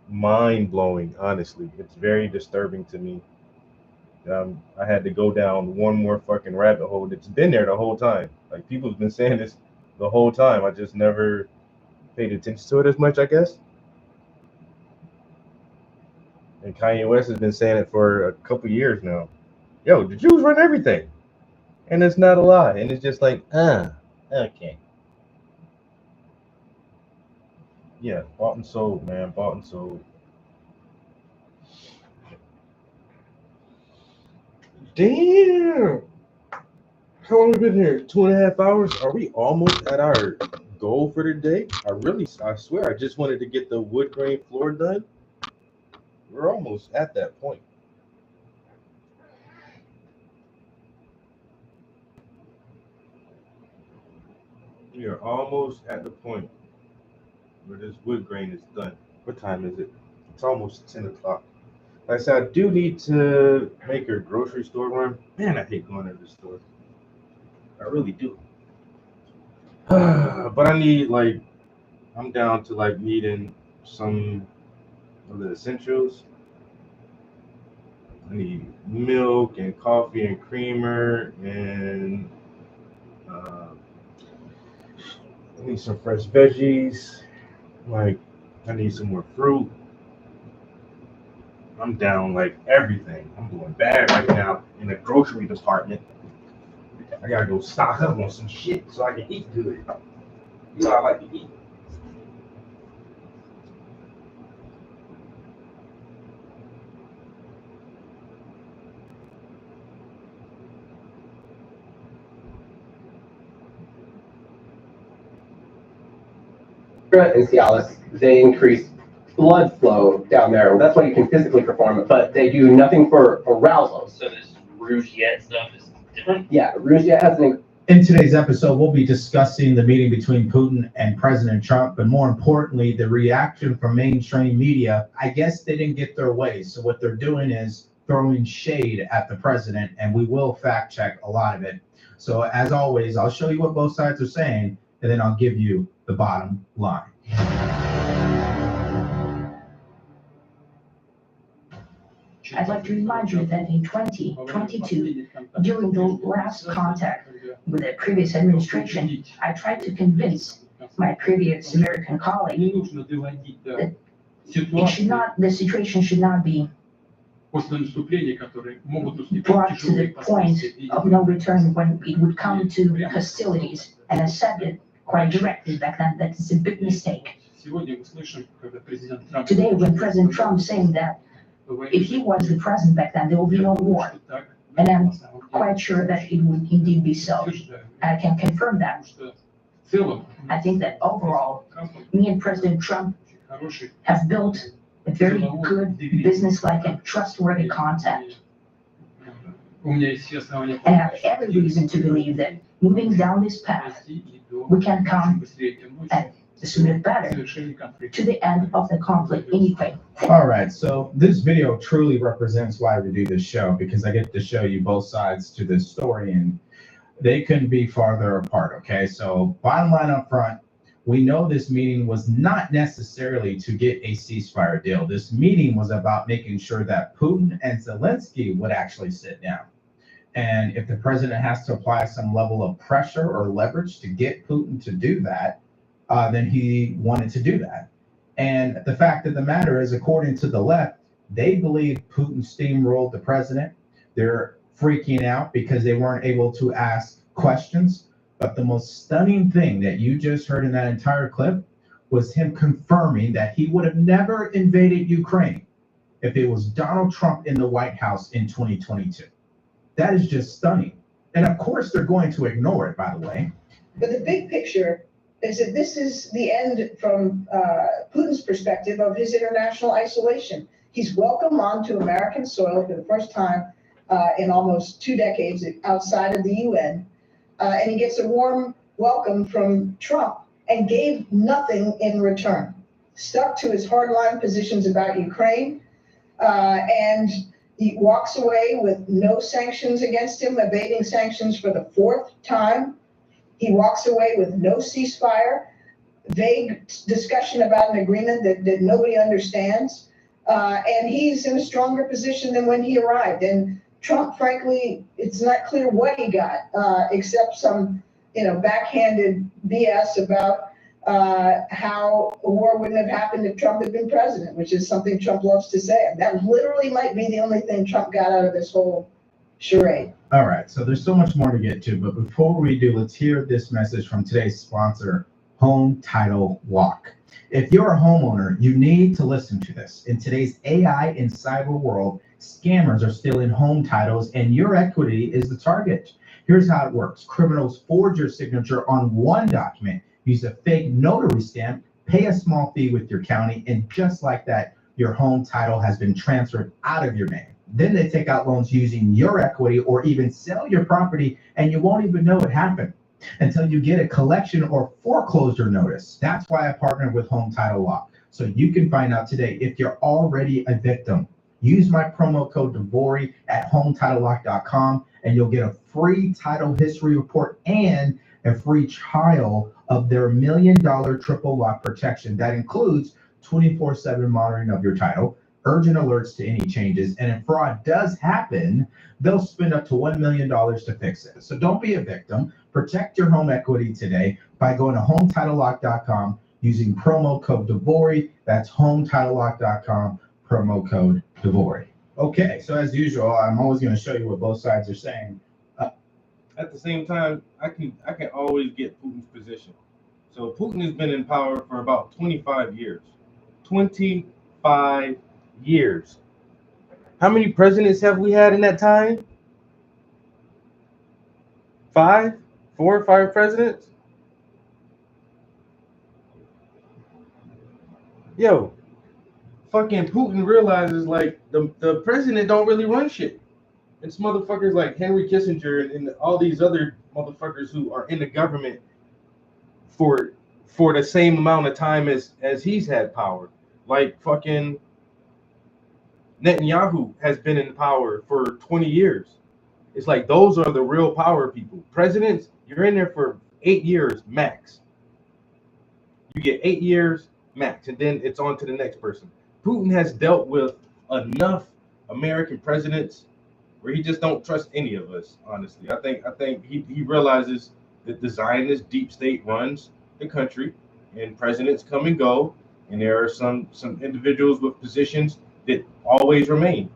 mind-blowing. Honestly, it's very disturbing to me. I had to go down one more fucking rabbit hole that's been there the whole time. Like, people have been saying this the whole time. I just never paid attention to it as much, I guess. And Kanye West has been saying it for a couple years now. Yo, the Jews run everything. And it's not a lie. And it's just like, okay. Yeah, bought and sold, man. Bought and sold. Damn. How long have we been here? 2.5 hours? Are we almost at our goal for the day? I swear, I just wanted to get the wood grain floor done. We're almost at that point. We are almost at the point where this wood grain is done. What time is it? It's almost 10 o'clock. Like I said, I do need to make a grocery store run. Man, I hate going to the store. I really do. But I need, like, I'm down to, like, needing some of the essentials. I need milk and coffee and creamer and I need some fresh veggies. Like, I need some more fruit. I'm down like everything. I'm doing bad right now in the grocery department. I gotta go stock up on some shit so I can eat good. You know I like to eat. In Cialis, they increase blood flow down there. That's why you can physically perform it, but they do nothing for arousal. So this Rougiette stuff is different? Yeah, Rougiette has an. In today's episode, we'll be discussing the meeting between Putin and President Trump, but more importantly, the reaction from mainstream media. I guess they didn't get their way. So what they're doing is throwing shade at the president, and we will fact check a lot of it. So as always, I'll show you what both sides are saying, and then I'll give you the bottom line. I'd like to remind you that in 2022, during the last contact with the previous administration, I tried to convince my previous American colleague that the situation should not be brought to the point of no return when it would come to hostilities. And I said it quite directly back then that it's a big mistake. Today, when President Trump saying that if he was the president back then, there will be no war. And I'm quite sure that it would indeed be so. I can confirm that. I think that overall, me and President Trump have built a very good, business-like and trustworthy contact. And I have every reason to believe that moving down this path, we can come, and the sooner the better, to the end of the conflict in Ukraine. All right, so this video truly represents why we do this show, because I get to show you both sides to this story, and they couldn't be farther apart, okay? So bottom line up front, we know this meeting was not necessarily to get a ceasefire deal. This meeting was about making sure that Putin and Zelensky would actually sit down. And if the president has to apply some level of pressure or leverage to get Putin to do that, then he wanted to do that. And the fact of the matter is, according to the left, they believe Putin steamrolled the president. They're freaking out because they weren't able to ask questions. But the most stunning thing that you just heard in that entire clip was him confirming that he would have never invaded Ukraine if it was Donald Trump in the White House in 2022. That is just stunning. And of course, they're going to ignore it, by the way. But the big picture is that this is the end, from Putin's perspective, of his international isolation. He's welcome onto American soil for the first time in almost 2 decades outside of the UN. And he gets a warm welcome from Trump and gave nothing in return. Stuck to his hardline positions about Ukraine, and he walks away with no sanctions against him, evading sanctions for the 4th time. He walks away with no ceasefire, vague discussion about an agreement that nobody understands. And he's in a stronger position than when he arrived. And Trump, frankly, it's not clear what he got, except some, backhanded BS about how a war wouldn't have happened if Trump had been president, which is something Trump loves to say. That literally might be the only thing Trump got out of this whole charade. All right, so there's so much more to get to, but before we do, let's hear this message from today's sponsor, Home Title Lock. If you're a homeowner, you need to listen to this. In today's AI and cyber world, scammers are stealing home titles, and your equity is the target. Here's how it works. Criminals forge your signature on one document, use a fake notary stamp, pay a small fee with your county, and just like that, your home title has been transferred out of your name. Then they take out loans using your equity or even sell your property, and you won't even know it happened until you get a collection or foreclosure notice. That's why I partnered with Home Title Lock, so you can find out today if you're already a victim. Use my promo code DeVory at HometitleLock.com, and you'll get a free title history report and a free trial of their $1 million triple lock protection. That includes 24/7 monitoring of your title, urgent alerts to any changes, and if fraud does happen, they'll spend up to $1 million to fix it. So don't be a victim. Protect your home equity today by going to HometitleLock.com using promo code DeVory. That's HometitleLock.com, promo code DeVory. Okay, so as usual, I'm always going to show you what both sides are saying. At the same time, I can always get Putin's position. So Putin has been in power for about 25 years. 25 years. How many presidents have we had in that time? 4 or 5 presidents? Yo, fucking Putin realizes like the president don't really run shit. It's motherfuckers like Henry Kissinger and all these other motherfuckers who are in the government for the same amount of time as he's had power. Like fucking Netanyahu has been in power for 20 years. It's like those are the real power people. Presidents, you're in there for 8 years max. You get 8 years max, and then it's on to the next person. Putin has dealt with enough American presidents where he just don't trust any of us, honestly. I think he realizes that the Zionist deep state runs the country, and presidents come and go, and there are some individuals with positions that always remain.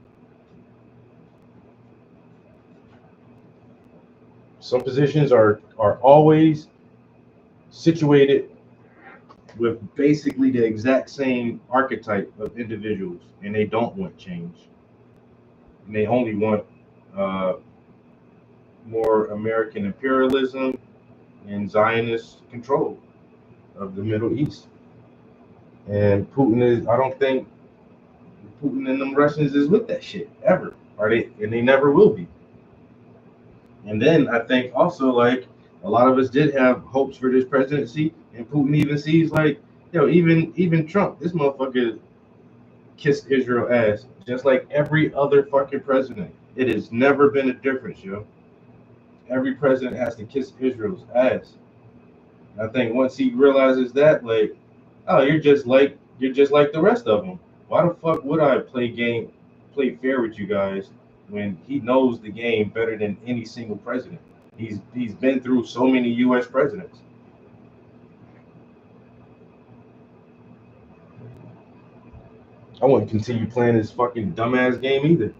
Some positions are always situated with basically the exact same archetype of individuals, and they don't want change. And they only want more American imperialism and Zionist control of the Middle East. And Putin I don't think Putin and them Russians is with that shit ever. Are they? And they never will be. And then I think also like a lot of us did have hopes for this presidency, and Putin even sees like, yo, even Trump, this motherfucker kissed Israel ass, just like every other fucking president. It has never been a difference, yo. Every president has to kiss Israel's ass. And I think once he realizes that, like, oh, you're just like the rest of them. Why the fuck would I play fair with you guys when he knows the game better than any single president? He's been through so many U.S. presidents. I wouldn't continue playing this fucking dumbass game either.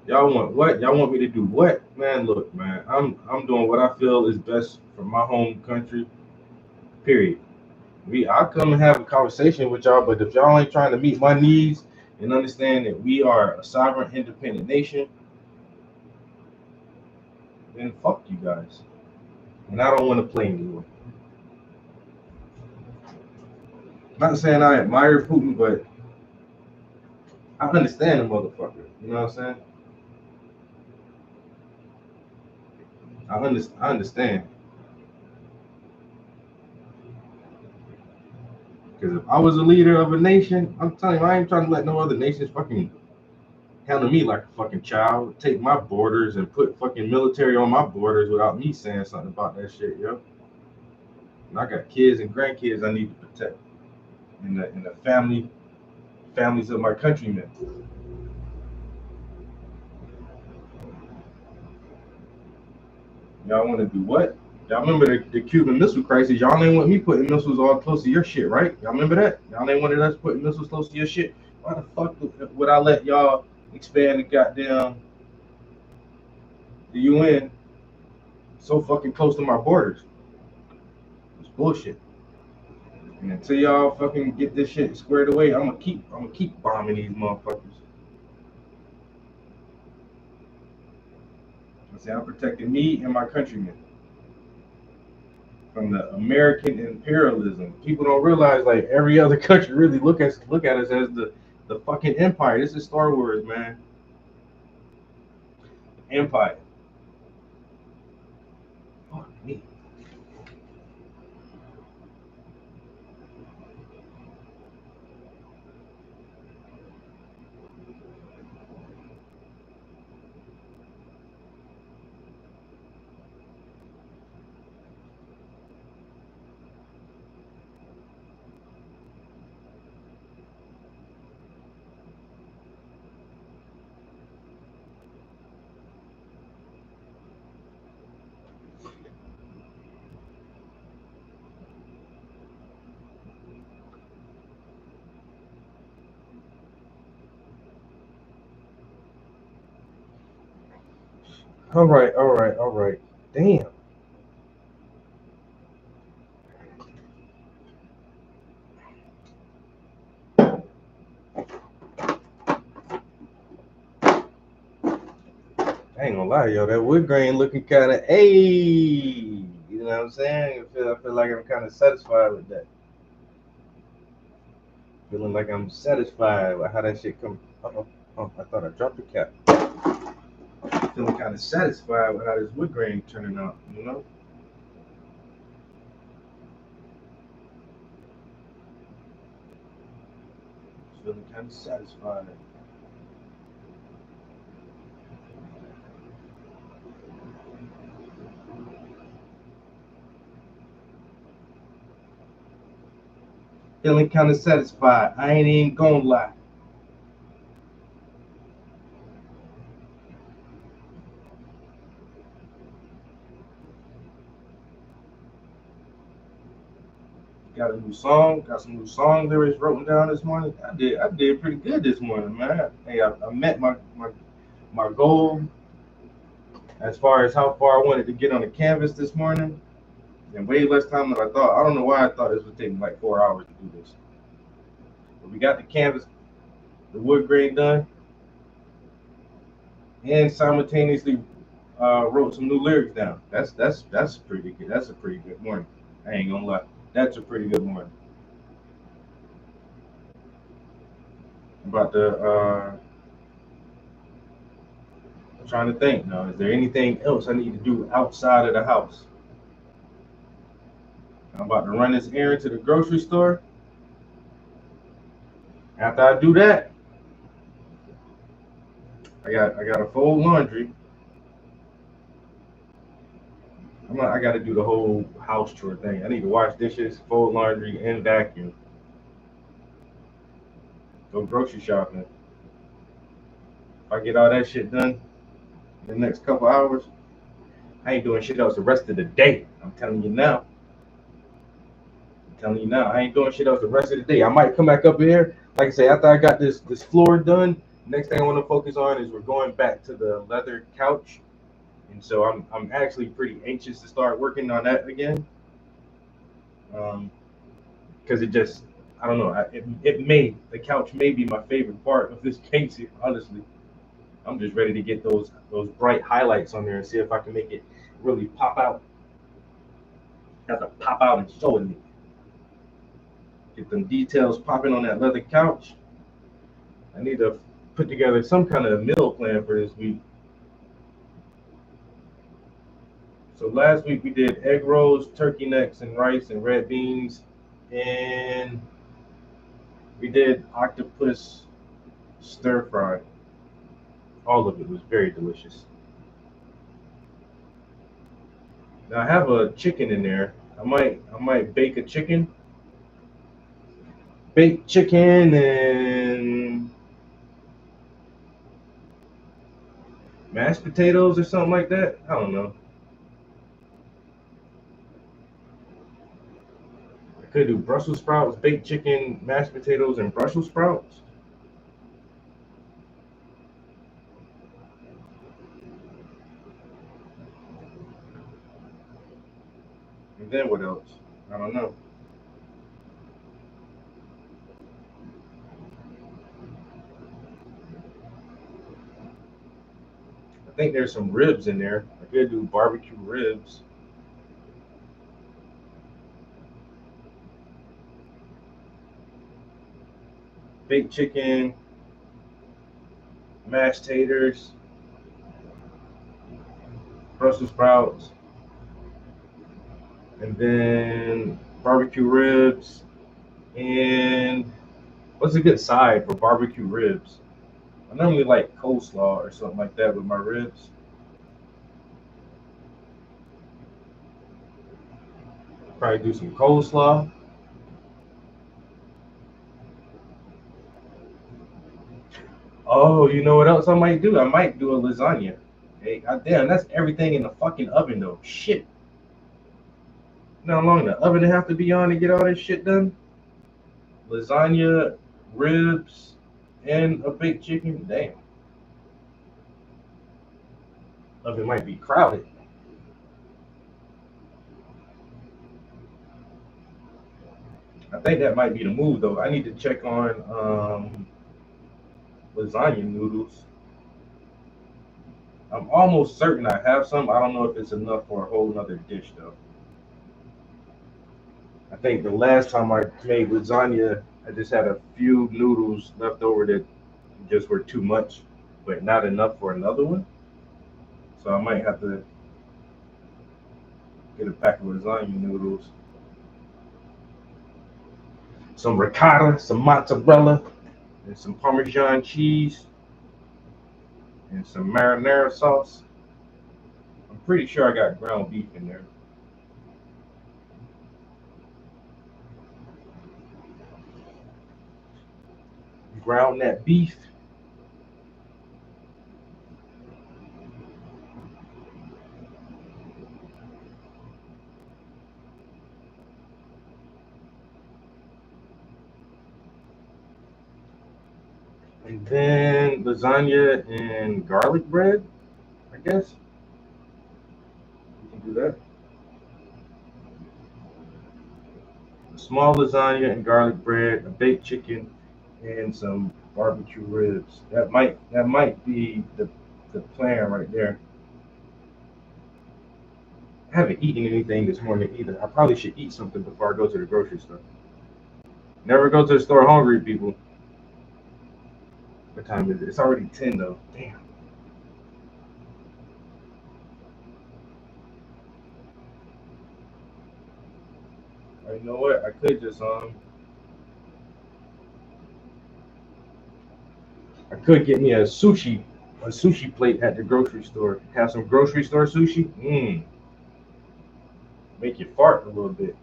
Y'all want what? Y'all want me to do what? Man, look, man, I'm doing what I feel is best for my home country. Period. I'll come and have a conversation with y'all, but if y'all ain't trying to meet my needs and understand that we are a sovereign, independent nation, then fuck you guys. And I don't want to play anymore. Not saying I admire Putin, but I understand the motherfucker. You know what I'm saying? I understand. Because if I was a leader of a nation, I'm telling you, I ain't trying to let no other nations fucking handle me like a fucking child, take my borders and put fucking military on my borders without me saying something about that shit, yo. And I got kids and grandkids I need to protect. And the families of my countrymen. Y'all want to do what? Y'all remember the Cuban Missile Crisis? Y'all ain't want me putting missiles all close to your shit, right? Y'all remember that? Y'all ain't wanted us putting missiles close to your shit. Why the fuck would I let y'all expand the goddamn the UN so fucking close to my borders? It's bullshit. And until y'all fucking get this shit squared away, I'm gonna keep bombing these motherfuckers. See, I'm protecting me and my countrymen from the American imperialism. People don't realize like every other country really look at us as the fucking empire. This is Star Wars, man. Empire. Fuck me. All right. Damn. I ain't gonna lie, yo, that wood grain looking kind of, you know what I'm saying? I feel like I'm kind of satisfied with that. Feeling like I'm satisfied with how that shit come. Oh, I thought I dropped the cap. Feeling kind of satisfied with how this wood grain turning out, you know? Feeling kind of satisfied. Feeling kind of satisfied. I ain't even gonna lie. Got a new song. Got some new song lyrics written down this morning. I did pretty good this morning, man. Hey, I met my goal as far as how far I wanted to get on the canvas this morning, in way less time than I thought. I don't know why I thought this would take me like 4 hours to do this. But we got the canvas, the wood grain done, and simultaneously wrote some new lyrics down. That's pretty good. That's a pretty good morning. I ain't gonna lie. That's a pretty good morning. About the I'm trying to think now. Is there anything else I need to do outside of the house? I'm about to run this errand to the grocery store. After I do that, I got to fold laundry. I got to do the whole house chore thing. I need to wash dishes, fold laundry, and vacuum. Go grocery shopping. If I get all that shit done in the next couple hours, I ain't doing shit else the rest of the day. I'm telling you now. I ain't doing shit else the rest of the day. I might come back up here. Like I say, after I got this floor done, next thing I want to focus on is we're going back to the leather couch. And so I'm actually pretty anxious to start working on that again. Because it just, I don't know, the couch may be my favorite part of this case, honestly. I'm just ready to get those bright highlights on there and see if I can make it really pop out. Have to pop out and show it me. Get them details popping on that leather couch. I need to put together some kind of meal plan for this week. So last week we did egg rolls, turkey necks, and rice and red beans, and we did octopus stir fry. All of it was very delicious. Now I have a chicken in there. I might bake a chicken. Baked chicken and mashed potatoes or something like that. I don't know. I could do Brussels sprouts, baked chicken, mashed potatoes, and Brussels sprouts. And then what else? I don't know. I think there's some ribs in there. I could do barbecue ribs. Baked chicken, mashed taters, Brussels sprouts, and then barbecue ribs. And what's a good side for barbecue ribs? I normally like coleslaw or something like that with my ribs. Probably do some coleslaw. Oh, you know what else I might do? I might do a lasagna. Hey, goddamn, that's everything in the fucking oven though. Shit. You know how long the oven have to be on to get all this shit done? Lasagna, ribs, and a baked chicken. Damn. Oven might be crowded. I think that might be the move though. I need to check on lasagna noodles. I'm almost certain I have some. I don't know if it's enough for a whole nother dish though. I think the last time I made lasagna, I just had a few noodles left over that just were too much, but not enough for another one. So I might have to get a pack of lasagna noodles. Some ricotta, some mozzarella, and some Parmesan cheese, and some marinara sauce. I'm pretty sure I got ground beef in there. Ground that beef. And then lasagna and garlic bread, I guess. We can do that. A small lasagna and garlic bread, a baked chicken, and some barbecue ribs. That might be the plan right there. I haven't eaten anything this morning either. I probably should eat something before I go to the grocery store. Never go to the store hungry, people. What time is it? It's already 10 though. Damn. You know what? I could just I could get me a sushi plate at the grocery store. Have some grocery store sushi. Make you fart a little bit.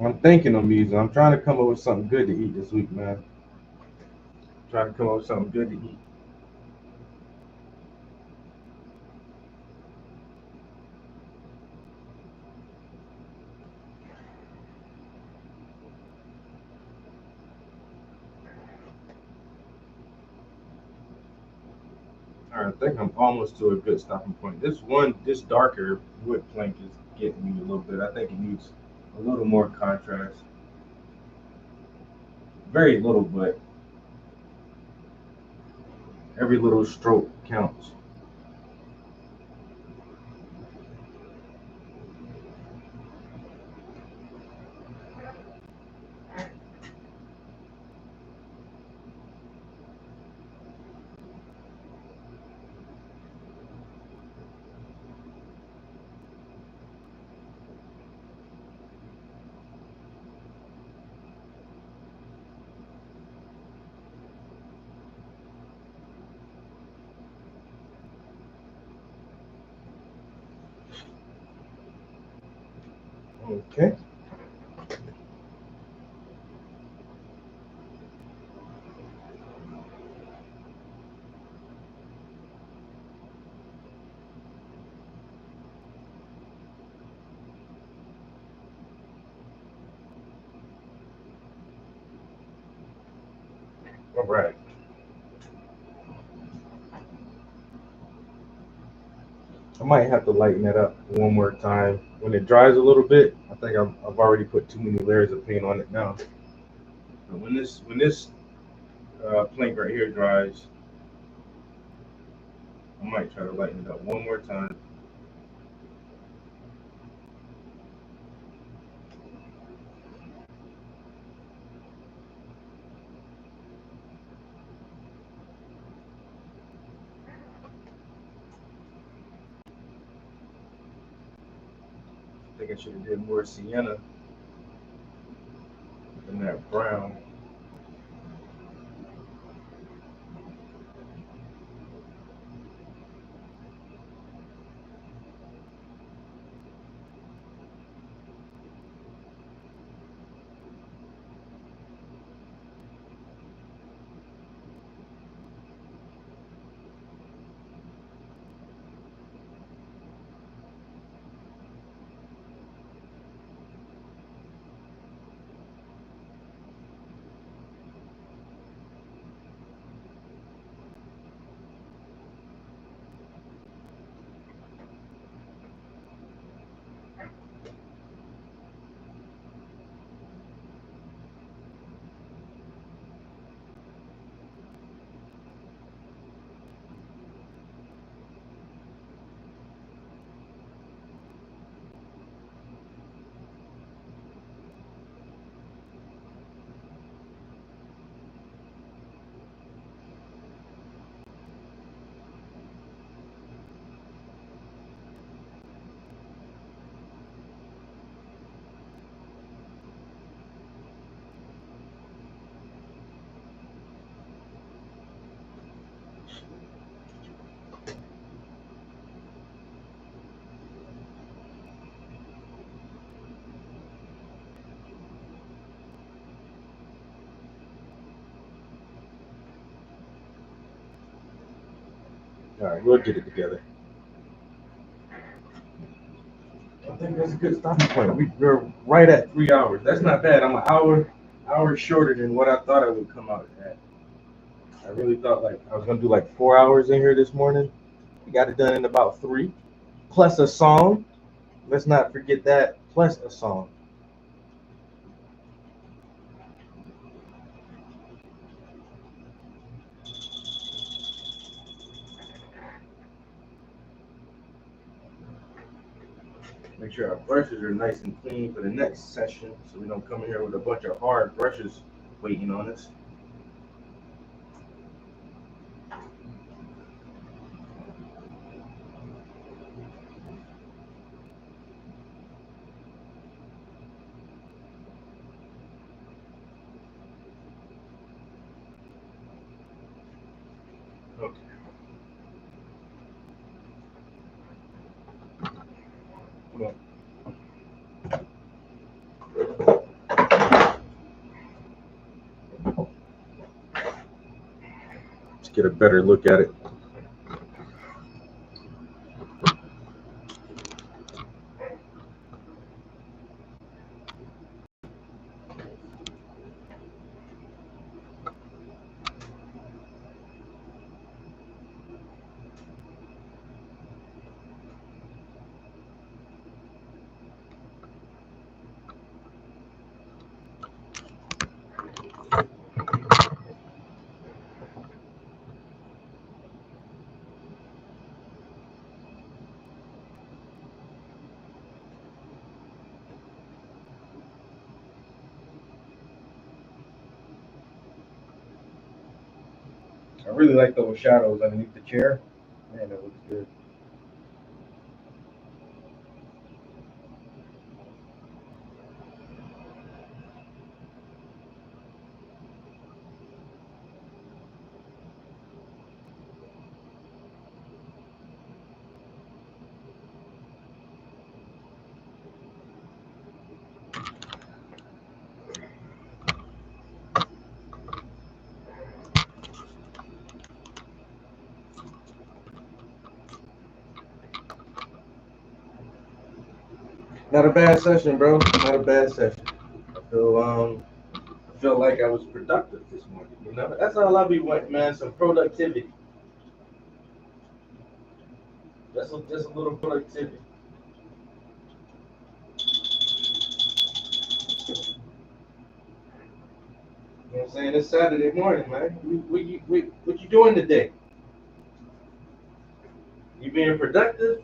I'm thinking of music. I'm trying to come up with something good to eat this week, man. Trying to come up with something good to eat. All right, I think I'm almost to a good stopping point. This darker wood plank is getting me a little bit. I think it needs a little more contrast. Very little, but every little stroke counts. Okay. All right. I might have to lighten it up one more time. When it dries a little bit, I think I've already put too many layers of paint on it now. But when this plank right here dries, I might try to lighten it up one more time. I think I should have did more sienna than that brown. All right, we'll get it together. I think that's a good stopping point. We're right at 3 hours. That's not bad. I'm an hour shorter than what I thought I would come out at. I really thought like I was gonna do like 4 hours in here this morning. We got it done in about 3, plus a song. Let's not forget that, plus a song. Make sure our brushes are nice and clean for the next session, so we don't come in here with a bunch of hard brushes waiting on us. Okay. Well, let's get a better look at it. I really like those shadows underneath the chair. Man, that looks good. Not a bad session, bro. Not a bad session. I feel like I was productive this morning. You know, that's all I be wanting, man. Some productivity. Just a little productivity. You know what I'm saying? It's Saturday morning, man. What you doing today? You being productive?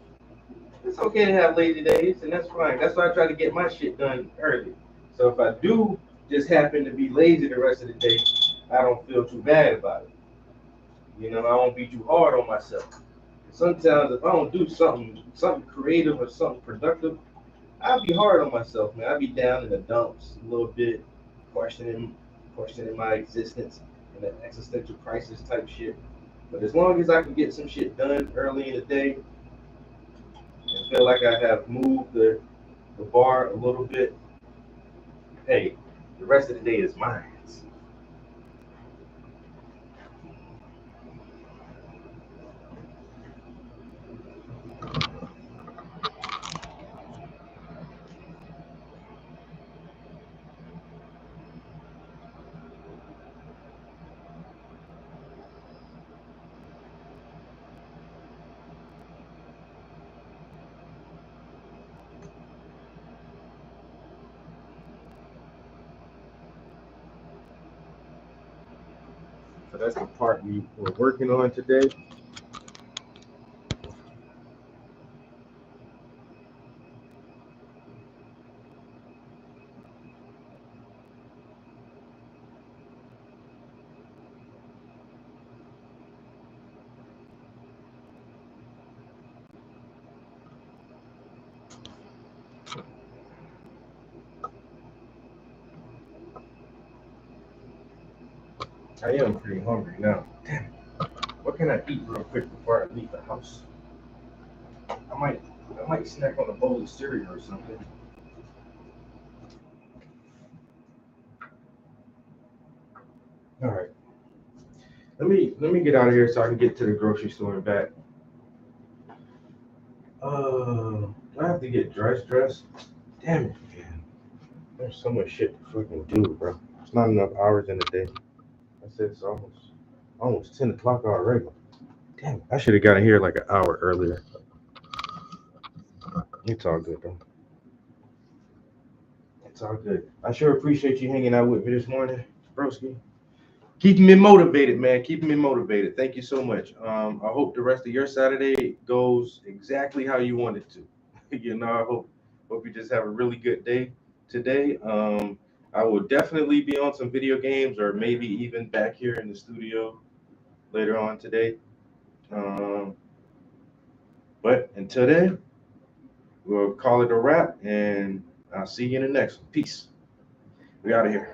It's okay to have lazy days, and that's fine. That's why I try to get my shit done early. So if I do just happen to be lazy the rest of the day, I don't feel too bad about it. You know, I won't be too hard on myself. Sometimes if I don't do something creative or something productive, I'll be hard on myself, man. I'll be down in the dumps a little bit, questioning my existence and that existential crisis type shit. But as long as I can get some shit done early in the day and feel like I have moved the bar a little bit, hey, the rest of the day is mine. So that's the part we're working on today. I am pretty hungry now. Damn it. What can I eat real quick before I leave the house? I might snack on a bowl of cereal or something. All right. Let me get out of here so I can get to the grocery store and back. Do I have to get dressed? Damn it, man. There's so much shit to fucking do, bro. It's not enough hours in the day. I said it's almost 10 o'clock already. Damn it. I should have gotten here like an hour earlier. It's all good, though. It's all good. I sure appreciate you hanging out with me this morning, broski. Keeping me motivated, man. Keeping me motivated. Thank you so much. I hope the rest of your Saturday goes exactly how you want it to. You know, I hope you just have a really good day today. I will definitely be on some video games or maybe even back here in the studio later on today. But until then, we'll call it a wrap, and I'll see you in the next one. Peace. We out of here.